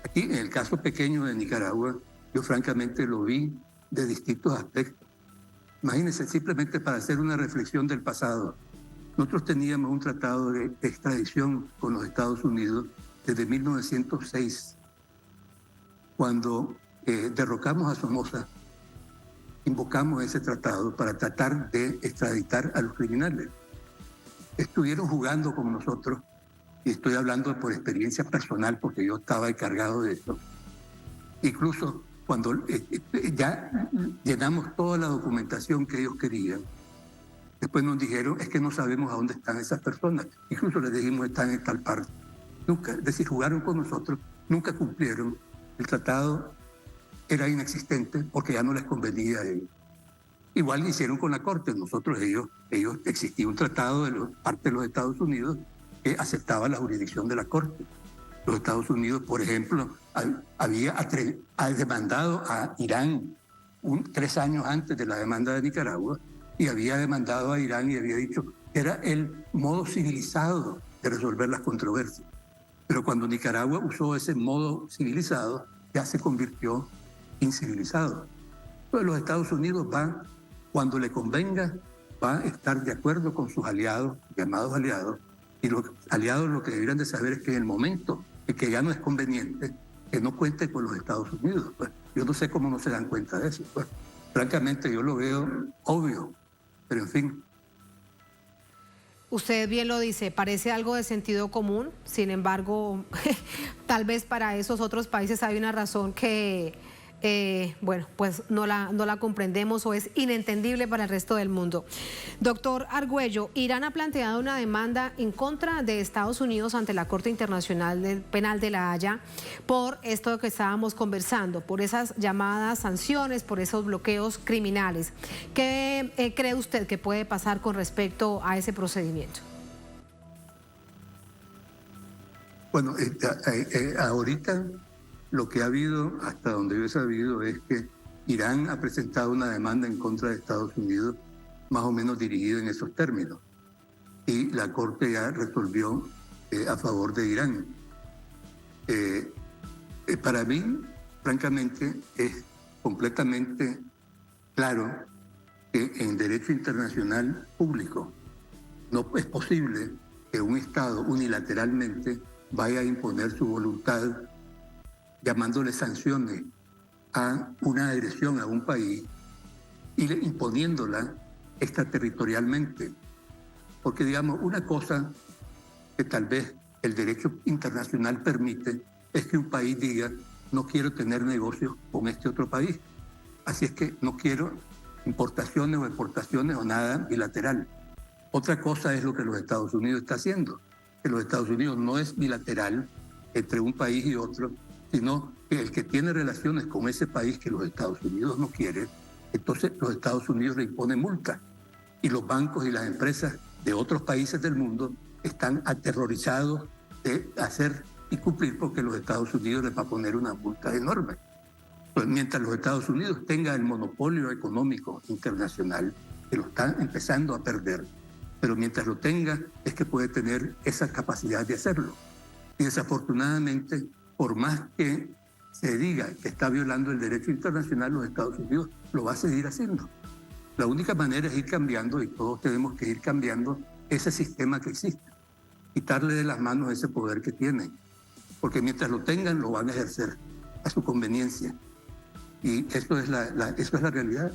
Aquí, en el caso pequeño de Nicaragua, yo francamente lo vi de distintos aspectos. Imagínense, simplemente para hacer una reflexión del pasado. Nosotros teníamos un tratado de extradición con los Estados Unidos desde 1906, cuando derrocamos a Somoza, invocamos ese tratado para tratar de extraditar a los criminales. Estuvieron jugando con nosotros, y estoy hablando por experiencia personal porque yo estaba encargado de eso. Incluso cuando ya llenamos toda la documentación que ellos querían, después nos dijeron, es que no sabemos a dónde están esas personas. Incluso les dijimos, están en tal parte. Nunca, es decir, jugaron con nosotros, nunca cumplieron. El tratado era inexistente porque ya no les convenía a ellos. Igual hicieron con la Corte. Ellos existía un tratado de parte de los Estados Unidos que aceptaba la jurisdicción de la Corte. Los Estados Unidos, por ejemplo, había demandado a Irán 3 años antes de la demanda de Nicaragua y había demandado a Irán y había dicho que era el modo civilizado de resolver las controversias. Pero cuando Nicaragua usó ese modo civilizado, ya se convirtió incivilizado. Pues los Estados Unidos van, cuando le convenga, va a estar de acuerdo con sus aliados, llamados aliados, y los aliados lo que deberían de saber es que en el momento en que ya no es conveniente, que no cuente con los Estados Unidos. Pues, yo no sé cómo no se dan cuenta de eso. Pues, francamente yo lo veo obvio, pero en fin. Usted bien lo dice, parece algo de sentido común, sin embargo, tal vez para esos otros países hay una razón que bueno, pues no la comprendemos o es inentendible para el resto del mundo. Doctor Argüello, Irán ha planteado una demanda en contra de Estados Unidos ante la Corte Internacional Penal de La Haya por esto que estábamos conversando, por esas llamadas sanciones, por esos bloqueos criminales. ¿Qué cree usted que puede pasar con respecto a ese procedimiento? Bueno, ahorita lo que ha habido, hasta donde yo he sabido, es que Irán ha presentado una demanda en contra de Estados Unidos, más o menos dirigida en esos términos. Y la Corte ya resolvió a favor de Irán. Para mí, francamente, es completamente claro que en derecho internacional público no es posible que un Estado unilateralmente vaya a imponer su voluntad llamándole sanciones a una agresión a un país y imponiéndola extraterritorialmente. Porque, digamos, una cosa que tal vez el derecho internacional permite es que un país diga: no quiero tener negocios con este otro país, así es que no quiero importaciones o exportaciones o nada bilateral. Otra cosa es lo que los Estados Unidos está haciendo, que los Estados Unidos no es bilateral entre un país y otro, sino que el que tiene relaciones con ese país que los Estados Unidos no quiere, entonces los Estados Unidos le imponen multas. Y los bancos y las empresas de otros países del mundo están aterrorizados de hacer y cumplir porque los Estados Unidos les va a poner una multa enorme. Pues mientras los Estados Unidos tengan el monopolio económico internacional, que lo están empezando a perder, pero mientras lo tenga es que puede tener esa capacidad de hacerlo. Y desafortunadamente, por más que se diga que está violando el derecho internacional, los Estados Unidos lo va a seguir haciendo. La única manera es ir cambiando, y todos tenemos que ir cambiando ese sistema que existe, quitarle de las manos ese poder que tienen, porque mientras lo tengan lo van a ejercer a su conveniencia. Y eso es la realidad.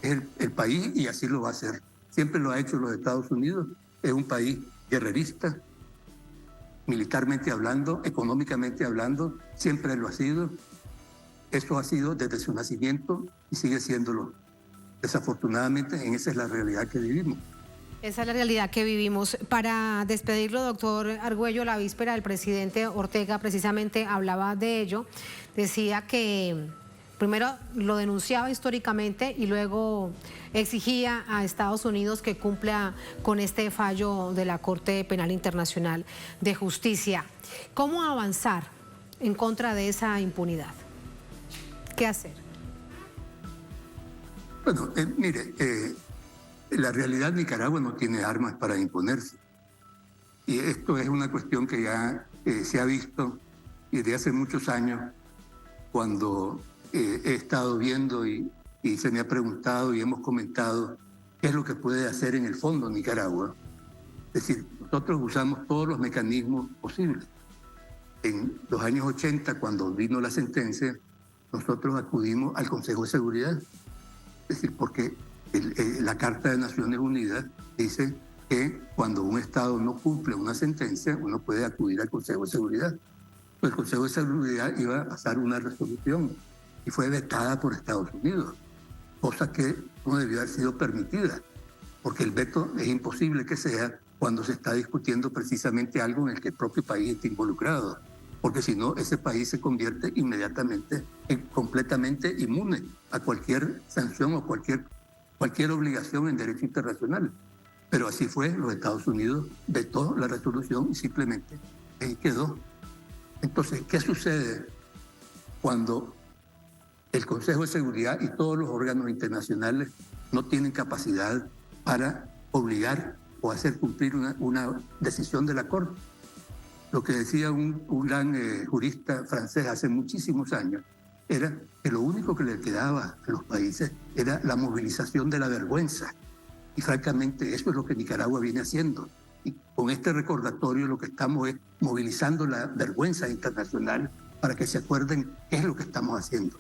Es el país, y así lo va a hacer. Siempre lo ha hecho los Estados Unidos. Es un país guerrerista, militarmente hablando, económicamente hablando, siempre lo ha sido. Eso ha sido desde su nacimiento y sigue siéndolo. Desafortunadamente, esa es la realidad que vivimos. Esa es la realidad que vivimos. Para despedirlo, doctor Argüello, la víspera el presidente Ortega precisamente hablaba de ello. Decía que primero lo denunciaba históricamente y luego exigía a Estados Unidos que cumpla con este fallo de la Corte Penal Internacional de Justicia. ¿Cómo avanzar en contra de esa impunidad? ¿Qué hacer? Bueno, mire, la realidad, Nicaragua no tiene armas para imponerse. Y esto es una cuestión que ya se ha visto desde hace muchos años, cuando he estado viendo y se me ha preguntado y hemos comentado qué es lo que puede hacer en el fondo Nicaragua. Es decir, nosotros usamos todos los mecanismos posibles. En los años 80, cuando vino la sentencia, nosotros acudimos al Consejo de Seguridad. Es decir, porque la Carta de Naciones Unidas dice que cuando un Estado no cumple una sentencia, uno puede acudir al Consejo de Seguridad. Pues el Consejo de Seguridad iba a pasar una resolución y fue vetada por Estados Unidos, cosa que no debió haber sido permitida, porque el veto es imposible que sea cuando se está discutiendo precisamente algo en el que el propio país está involucrado, porque si no, ese país se convierte inmediatamente en completamente inmune a cualquier sanción o cualquier obligación en derecho internacional. Pero así fue, los Estados Unidos vetó la resolución y simplemente ahí quedó. Entonces, ¿qué sucede cuando el Consejo de Seguridad y todos los órganos internacionales no tienen capacidad para obligar o hacer cumplir una decisión de la Corte? Lo que decía un gran jurista francés hace muchísimos años era que lo único que le quedaba a los países era la movilización de la vergüenza. Y francamente eso es lo que Nicaragua viene haciendo. Y con este recordatorio lo que estamos es movilizando la vergüenza internacional para que se acuerden qué es lo que estamos haciendo.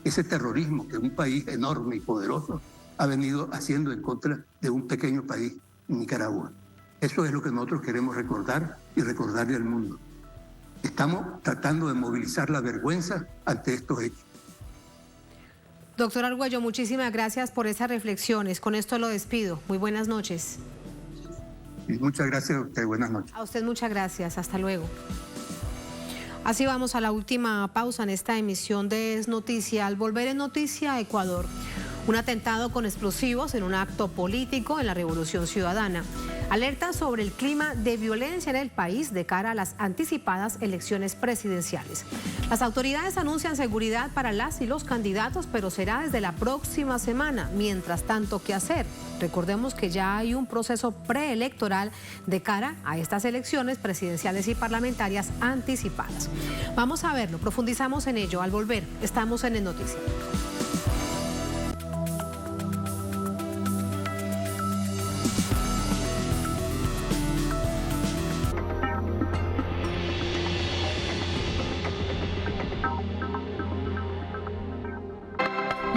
Ese terrorismo que un país enorme y poderoso ha venido haciendo en contra de un pequeño país, Nicaragua. Eso es lo que nosotros queremos recordar y recordarle al mundo. Estamos tratando de movilizar la vergüenza ante estos hechos. Doctor Argüello, muchísimas gracias por esas reflexiones. Con esto lo despido. Muy buenas noches. Y muchas gracias a usted. Buenas noches. A usted muchas gracias. Hasta luego. Así vamos a la última pausa en esta emisión de Es Noticia. Al volver en Noticia, Ecuador. Un atentado con explosivos en un acto político en la Revolución Ciudadana. Alerta sobre el clima de violencia en el país de cara a las anticipadas elecciones presidenciales. Las autoridades anuncian seguridad para las y los candidatos, pero será desde la próxima semana. Mientras tanto, ¿qué hacer? Recordemos que ya hay un proceso preelectoral de cara a estas elecciones presidenciales y parlamentarias anticipadas. Vamos a verlo, profundizamos en ello. Al volver, estamos en Noticia.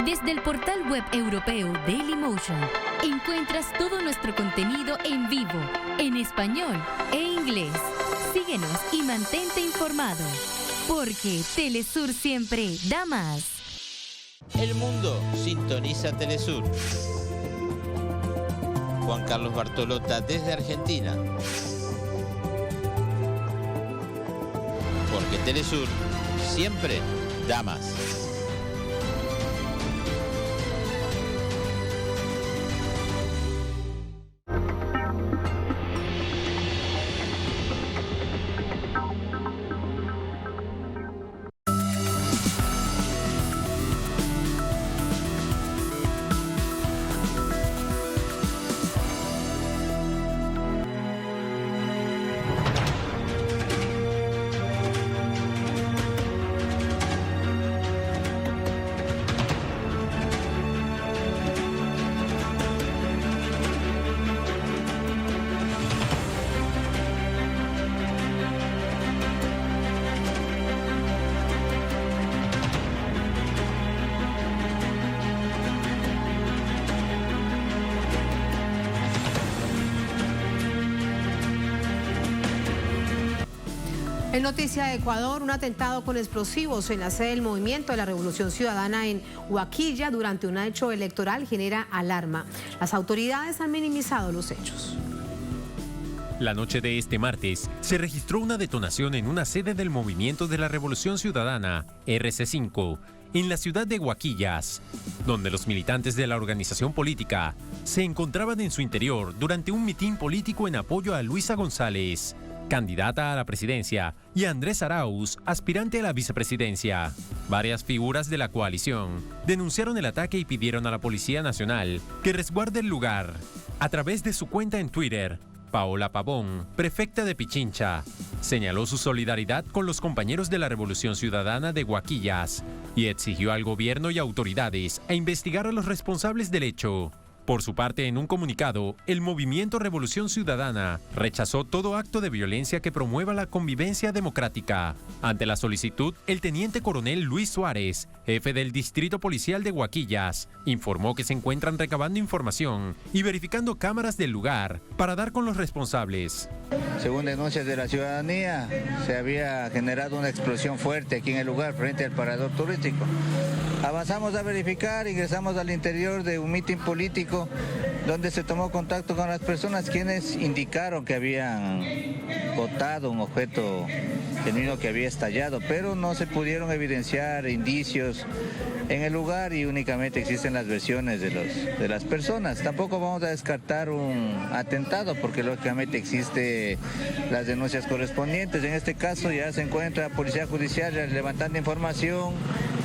Desde el portal web europeo Dailymotion encuentras todo nuestro contenido en vivo, en español e inglés. Síguenos y mantente informado, porque Telesur siempre da más. El mundo sintoniza Telesur. Juan Carlos Bartolota desde Argentina. Porque Telesur siempre da más. En Noticia de Ecuador, un atentado con explosivos en la sede del Movimiento de la Revolución Ciudadana en Huaquilla durante un hecho electoral genera alarma. Las autoridades han minimizado los hechos. La noche de este martes se registró una detonación en una sede del Movimiento de la Revolución Ciudadana, RC5, en la ciudad de Huaquillas, donde los militantes de la organización política se encontraban en su interior durante un mitin político en apoyo a Luisa González, candidata a la presidencia, y a Andrés Arauz, aspirante a la vicepresidencia. Varias figuras de la coalición denunciaron el ataque y pidieron a la Policía Nacional que resguarde el lugar. A través de su cuenta en Twitter, Paola Pavón, prefecta de Pichincha, señaló su solidaridad con los compañeros de la Revolución Ciudadana de Huaquillas y exigió al gobierno y autoridades a investigar a los responsables del hecho. Por su parte, en un comunicado, el Movimiento Revolución Ciudadana rechazó todo acto de violencia que promueva la convivencia democrática. Ante la solicitud, el teniente coronel Luis Suárez, jefe del Distrito Policial de Huaquillas, informó que se encuentran recabando información y verificando cámaras del lugar para dar con los responsables. Según denuncias de la ciudadanía, se había generado una explosión fuerte aquí en el lugar, frente al parador turístico. Avanzamos a verificar, ingresamos al interior de un mitin político donde se tomó contacto con las personas quienes indicaron que habían botado un objeto genuino que había estallado, pero no se pudieron evidenciar indicios en el lugar y únicamente existen las versiones de las personas. Tampoco vamos a descartar un atentado porque lógicamente existen las denuncias correspondientes. En este caso ya se encuentra la Policía Judicial levantando información,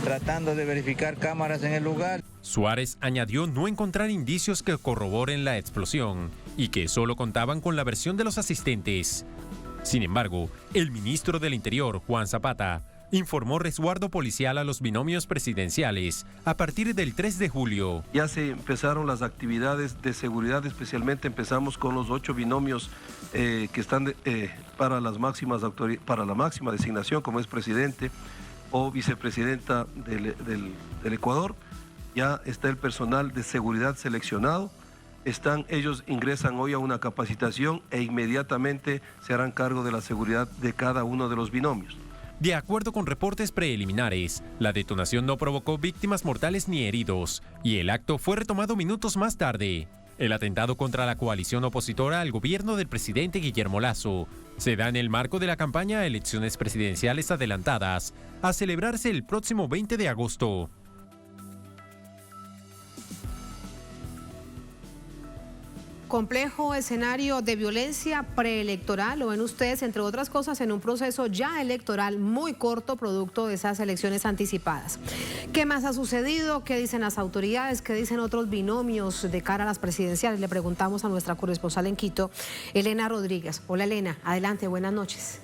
tratando de verificar cámaras en el lugar. Suárez añadió no encontrar indicios que corroboren la explosión y que solo contaban con la versión de los asistentes. Sin embargo, el ministro del Interior, Juan Zapata, informó resguardo policial a los binomios presidenciales a partir del 3 de julio. Ya se empezaron las actividades de seguridad, especialmente empezamos con los 8 binomios que están para la máxima designación, como es presidente o vicepresidenta del Ecuador. Ya está el personal de seguridad seleccionado. Ellos ingresan hoy a una capacitación e inmediatamente se harán cargo de la seguridad de cada uno de los binomios. De acuerdo con reportes preliminares, la detonación no provocó víctimas mortales ni heridos, y el acto fue retomado minutos más tarde. El atentado contra la coalición opositora al gobierno del presidente Guillermo Lasso se da en el marco de la campaña a elecciones presidenciales adelantadas, a celebrarse el próximo 20 de agosto. Complejo escenario de violencia preelectoral, lo ven ustedes, entre otras cosas, en un proceso ya electoral muy corto, producto de esas elecciones anticipadas. ¿Qué más ha sucedido? ¿Qué dicen las autoridades? ¿Qué dicen otros binomios de cara a las presidenciales? Le preguntamos a nuestra corresponsal en Quito, Elena Rodríguez. Hola Elena, adelante, buenas noches.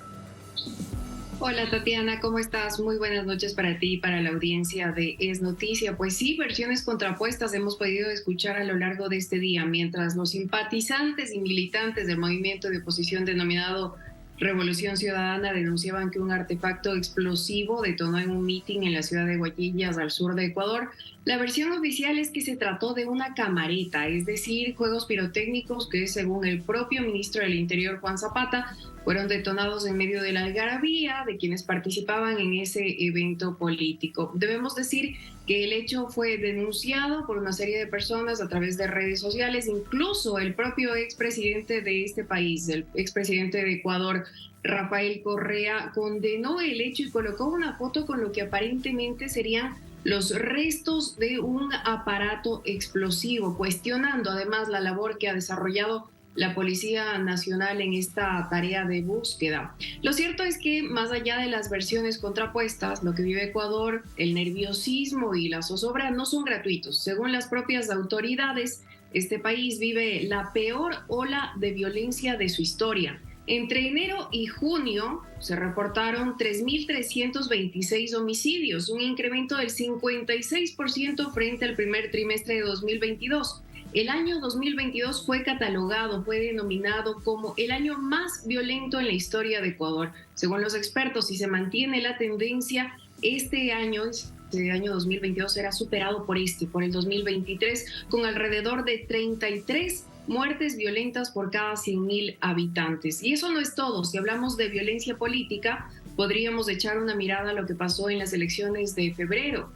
Hola Tatiana, ¿cómo estás? Muy buenas noches para ti y para la audiencia de Es Noticia. Pues sí, versiones contrapuestas hemos podido escuchar a lo largo de este día, mientras los simpatizantes y militantes del movimiento de oposición denominado Revolución Ciudadana denunciaban que un artefacto explosivo detonó en un mitin en la ciudad de Guayquillas, al sur de Ecuador. La versión oficial es que se trató de una camareta, es decir, juegos pirotécnicos que, según el propio ministro del Interior, Juan Zapata, fueron detonados en medio de la algarabía de quienes participaban en ese evento político. Debemos decir que el hecho fue denunciado por una serie de personas a través de redes sociales, incluso el propio expresidente de este país, el expresidente de Ecuador, Rafael Correa, condenó el hecho y colocó una foto con lo que aparentemente serían los restos de un aparato explosivo, cuestionando además la labor que ha desarrollado la Policía Nacional en esta tarea de búsqueda. Lo cierto es que, más allá de las versiones contrapuestas, lo que vive Ecuador, el nerviosismo y la zozobra no son gratuitos. Según las propias autoridades, este país vive la peor ola de violencia de su historia. Entre enero y junio se reportaron 3.326 homicidios, un incremento del 56% frente al primer trimestre de 2022. El año 2022 fue denominado como el año más violento en la historia de Ecuador. Según los expertos, si se mantiene la tendencia, este año 2022 será superado por el 2023, con alrededor de 33 muertes violentas por cada 100.000 habitantes. Y eso no es todo. Si hablamos de violencia política, podríamos echar una mirada a lo que pasó en las elecciones de febrero.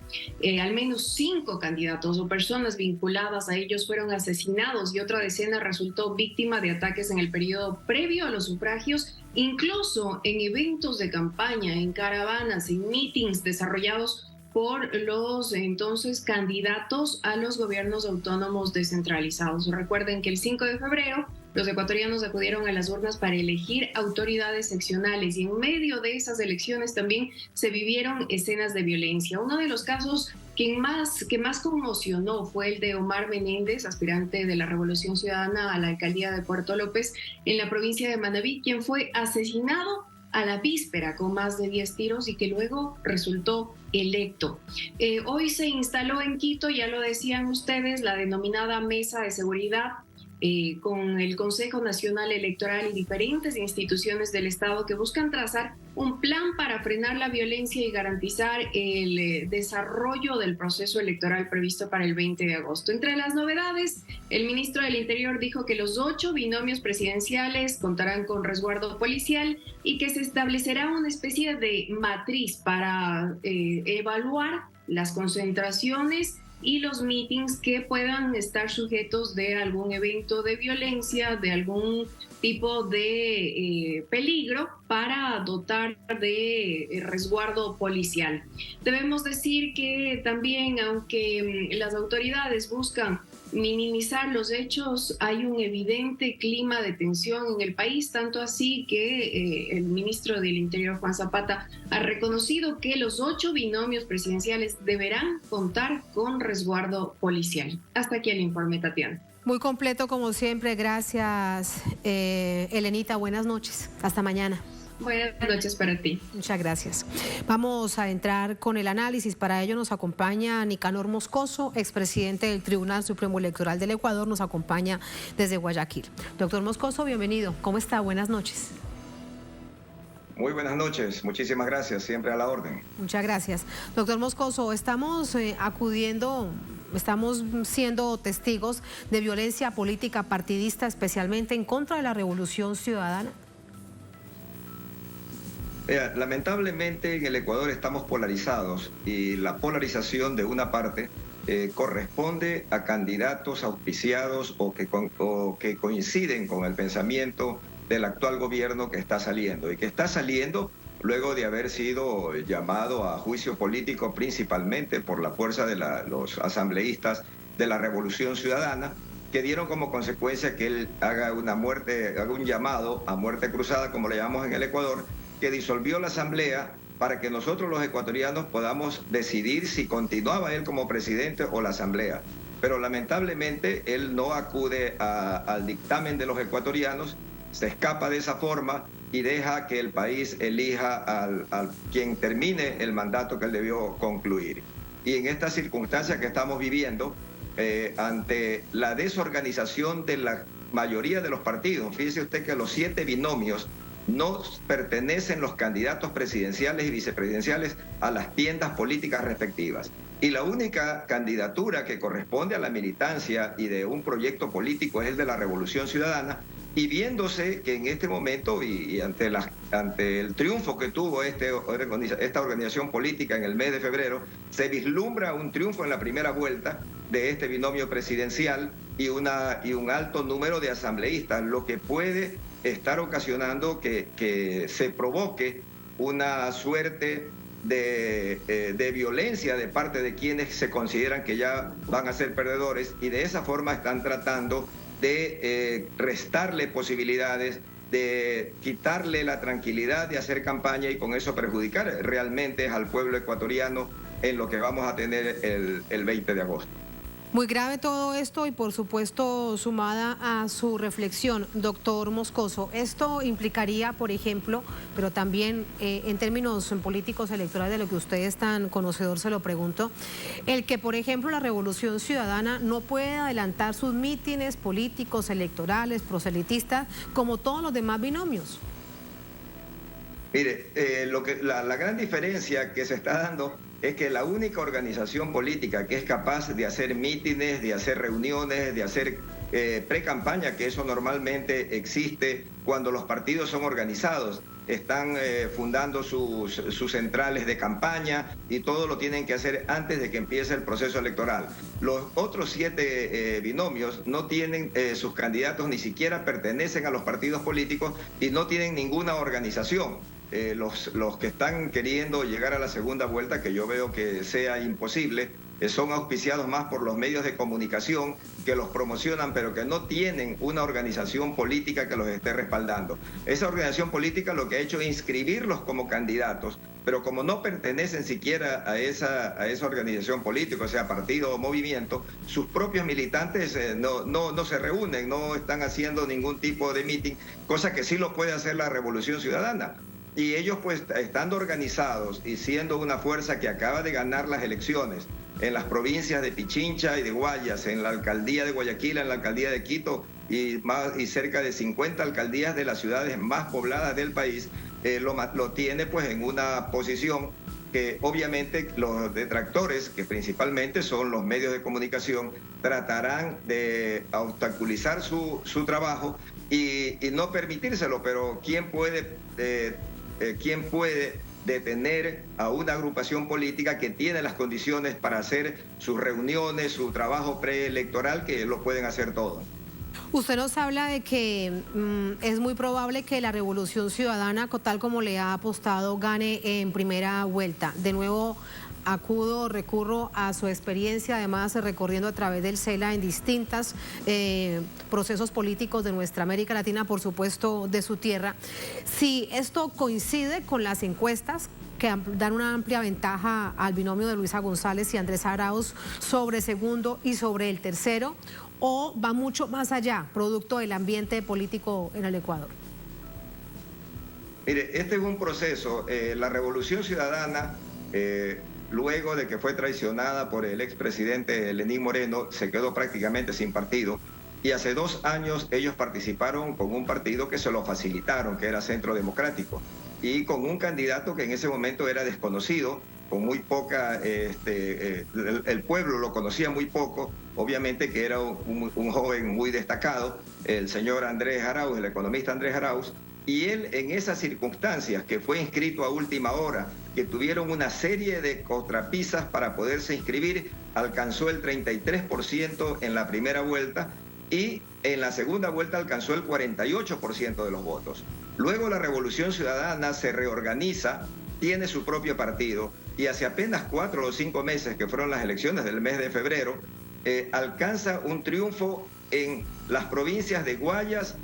Al menos 5 candidatos o personas vinculadas a ellos fueron asesinados y otra decena resultó víctima de ataques en el periodo previo a los sufragios, incluso en eventos de campaña, en caravanas, en mítines desarrollados por los entonces candidatos a los gobiernos autónomos descentralizados. Recuerden que el 5 de febrero los ecuatorianos acudieron a las urnas para elegir autoridades seccionales y en medio de esas elecciones también se vivieron escenas de violencia. Uno de los casos que más conmocionó fue el de Omar Menéndez, aspirante de la Revolución Ciudadana a la alcaldía de Puerto López en la provincia de Manabí, quien fue asesinado a la víspera con más de 10 tiros y que luego resultó electo. Hoy se instaló en Quito, ya lo decían ustedes, la denominada Mesa de Seguridad con el Consejo Nacional Electoral y diferentes instituciones del Estado que buscan trazar un plan para frenar la violencia y garantizar el desarrollo del proceso electoral previsto para el 20 de agosto. Entre las novedades, el ministro del Interior dijo que los 8 binomios presidenciales contarán con resguardo policial y que se establecerá una especie de matriz para evaluar las concentraciones y los mítines que puedan estar sujetos de algún evento de violencia, de algún tipo de peligro, para dotar de resguardo policial. Debemos decir que también, aunque las autoridades buscan minimizar los hechos, hay un evidente clima de tensión en el país, tanto así que el ministro del Interior, Juan Zapata, ha reconocido que los 8 binomios presidenciales deberán contar con resguardo policial. Hasta aquí el informe, Tatiana. Muy completo como siempre, gracias Elenita, buenas noches, hasta mañana. Buenas noches para ti. Muchas gracias. Vamos a entrar con el análisis. Para ello nos acompaña Nicanor Moscoso, expresidente del Tribunal Supremo Electoral del Ecuador, nos acompaña desde Guayaquil. Doctor Moscoso, bienvenido. ¿Cómo está? Buenas noches. Muy buenas noches, muchísimas gracias, siempre a la orden. Muchas gracias. Doctor Moscoso, estamos siendo testigos de violencia política partidista, especialmente en contra de la Revolución Ciudadana. Lamentablemente en el Ecuador estamos polarizados y la polarización de una parte corresponde a candidatos auspiciados o que coinciden con el pensamiento del actual gobierno que está saliendo y que está saliendo luego de haber sido llamado a juicio político principalmente por la fuerza de los asambleístas de la Revolución Ciudadana, que dieron como consecuencia que él haga un llamado a muerte cruzada, como le llamamos en el Ecuador, que disolvió la asamblea para que nosotros los ecuatorianos podamos decidir si continuaba él como presidente o la asamblea. Pero lamentablemente él no acude al dictamen de los ecuatorianos, se escapa de esa forma y deja que el país elija al quien termine el mandato que él debió concluir. Y en esta circunstancia que estamos viviendo, ante la desorganización de la mayoría de los partidos, fíjese usted que los 7 binomios no pertenecen los candidatos presidenciales y vicepresidenciales a las tiendas políticas respectivas. Y la única candidatura que corresponde a la militancia y de un proyecto político es el de la Revolución Ciudadana, y viéndose que en este momento y ante el triunfo que tuvo esta organización política en el mes de febrero, se vislumbra un triunfo en la primera vuelta de este binomio presidencial y un alto número de asambleístas, lo que puede estar ocasionando que se provoque una suerte de violencia de parte de quienes se consideran que ya van a ser perdedores, y de esa forma están tratando de restarle posibilidades, de quitarle la tranquilidad de hacer campaña y con eso perjudicar realmente al pueblo ecuatoriano en lo que vamos a tener el 20 de agosto. Muy grave todo esto y por supuesto sumada a su reflexión, doctor Moscoso, esto implicaría, por ejemplo, pero también en términos políticos electorales, de lo que usted es tan conocedor, se lo pregunto, el que, por ejemplo, la Revolución Ciudadana no puede adelantar sus mítines políticos, electorales, proselitistas, como todos los demás binomios. Mire, la gran diferencia que se está dando es que la única organización política que es capaz de hacer mítines, de hacer reuniones, de hacer pre-campaña, que eso normalmente existe cuando los partidos son organizados, están fundando sus centrales de campaña y todo lo tienen que hacer antes de que empiece el proceso electoral. Los otros 7 binomios no tienen sus candidatos, ni siquiera pertenecen a los partidos políticos y no tienen ninguna organización. Los que están queriendo llegar a la segunda vuelta, que yo veo que sea imposible, son auspiciados más por los medios de comunicación que los promocionan, pero que no tienen una organización política que los esté respaldando. Esa organización política lo que ha hecho es inscribirlos como candidatos, pero como no pertenecen siquiera a esa organización política, o sea, partido o movimiento, sus propios militantes no se reúnen, no están haciendo ningún tipo de meeting, cosa que sí lo puede hacer la Revolución Ciudadana. Y ellos, pues, estando organizados y siendo una fuerza que acaba de ganar las elecciones en las provincias de Pichincha y de Guayas, en la alcaldía de Guayaquil, en la alcaldía de Quito y cerca de 50 alcaldías de las ciudades más pobladas del país, lo tiene pues en una posición que obviamente los detractores, que principalmente son los medios de comunicación, tratarán de obstaculizar su trabajo y no permitírselo, pero ¿quién puede detener a una agrupación política que tiene las condiciones para hacer sus reuniones, su trabajo preelectoral, que lo pueden hacer todos? Usted nos habla de que es muy probable que la Revolución Ciudadana, tal como le ha apostado, gane en primera vuelta. De nuevo, recurro a su experiencia, además recorriendo a través del CELA en distintos procesos políticos de nuestra América Latina, por supuesto de su tierra. Si esto coincide con las encuestas que dan una amplia ventaja al binomio de Luisa González y Andrés Arauz sobre el segundo y sobre el tercero, o va mucho más allá, producto del ambiente político en el Ecuador. Mire, este es un proceso, la Revolución Ciudadana, luego de que fue traicionada por el expresidente Lenín Moreno, se quedó prácticamente sin partido, y hace 2 años ellos participaron con un partido que se lo facilitaron, que era Centro Democrático, y con un candidato que en ese momento era desconocido, con muy poca, el pueblo lo conocía muy poco, obviamente que era un joven muy destacado, el señor Andrés Arauz, el economista Andrés Arauz, y él en esas circunstancias, que fue inscrito a última hora, que tuvieron una serie de contrapisas para poderse inscribir, alcanzó el 33% en la primera vuelta y en la segunda vuelta alcanzó el 48% de los votos. Luego la Revolución Ciudadana se reorganiza, tiene su propio partido y hace apenas 4 o 5 meses, que fueron las elecciones del mes de febrero, alcanza un triunfo en las provincias de Guayas,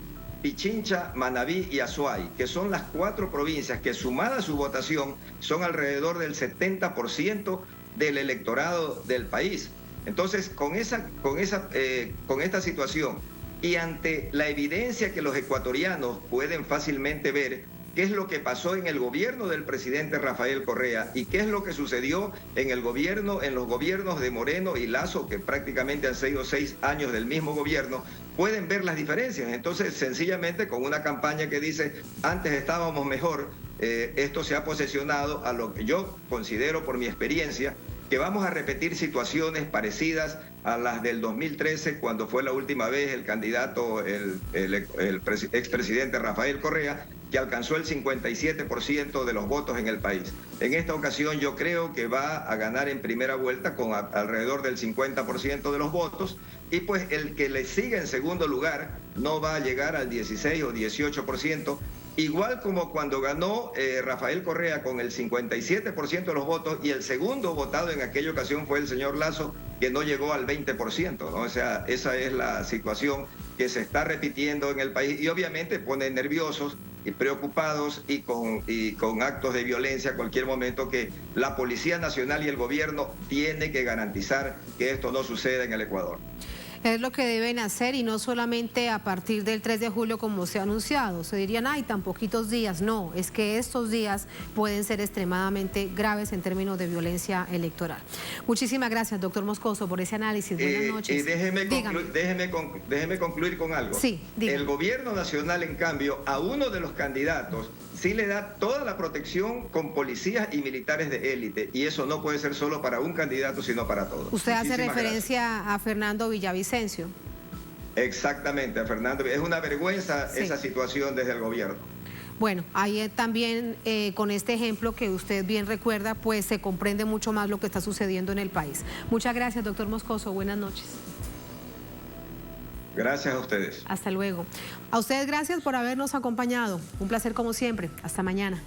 Pichincha, Manabí y Azuay, que son las 4 provincias que, sumada su votación, son alrededor del 70% del electorado del país. Entonces, con esta situación y ante la evidencia que los ecuatorianos pueden fácilmente ver, qué es lo que pasó en el gobierno del presidente Rafael Correa y qué es lo que sucedió en los gobiernos de Moreno y Lasso, que prácticamente han sido 6 años del mismo gobierno, pueden ver las diferencias. Entonces, sencillamente, con una campaña que dice, antes estábamos mejor, esto se ha posesionado a lo que yo considero, por mi experiencia, que vamos a repetir situaciones parecidas a las del 2013, cuando fue la última vez el candidato, el expresidente Rafael Correa, que alcanzó el 57% de los votos en el país. En esta ocasión yo creo que va a ganar en primera vuelta con alrededor del 50% de los votos, y pues el que le siga en segundo lugar no va a llegar al 16 o 18%, igual como cuando ganó Rafael Correa con el 57% de los votos, y el segundo votado en aquella ocasión fue el señor Lasso, que no llegó al 20%, ¿no? O sea, esa es la situación que se está repitiendo en el país y obviamente pone nerviosos y preocupados y con actos de violencia a cualquier momento, que la Policía Nacional y el gobierno tiene que garantizar que esto no suceda en el Ecuador. Es lo que deben hacer, y no solamente a partir del 3 de julio como se ha anunciado. Se dirían, ay, tan poquitos días. No, es que estos días pueden ser extremadamente graves en términos de violencia electoral. Muchísimas gracias, doctor Moscoso, por ese análisis. Buenas noches. Y déjeme concluir con algo. Sí, dígame. El gobierno nacional, en cambio, a uno de los candidatos sí le da toda la protección con policías y militares de élite, y eso no puede ser solo para un candidato, sino para todos. Usted hace referencia a Fernando Villavicencio. Exactamente, a Fernando. Es una vergüenza esa situación desde el gobierno. Bueno, ahí también con este ejemplo que usted bien recuerda, pues se comprende mucho más lo que está sucediendo en el país. Muchas gracias, doctor Moscoso. Buenas noches. Gracias a ustedes. Hasta luego. A ustedes gracias por habernos acompañado. Un placer como siempre. Hasta mañana.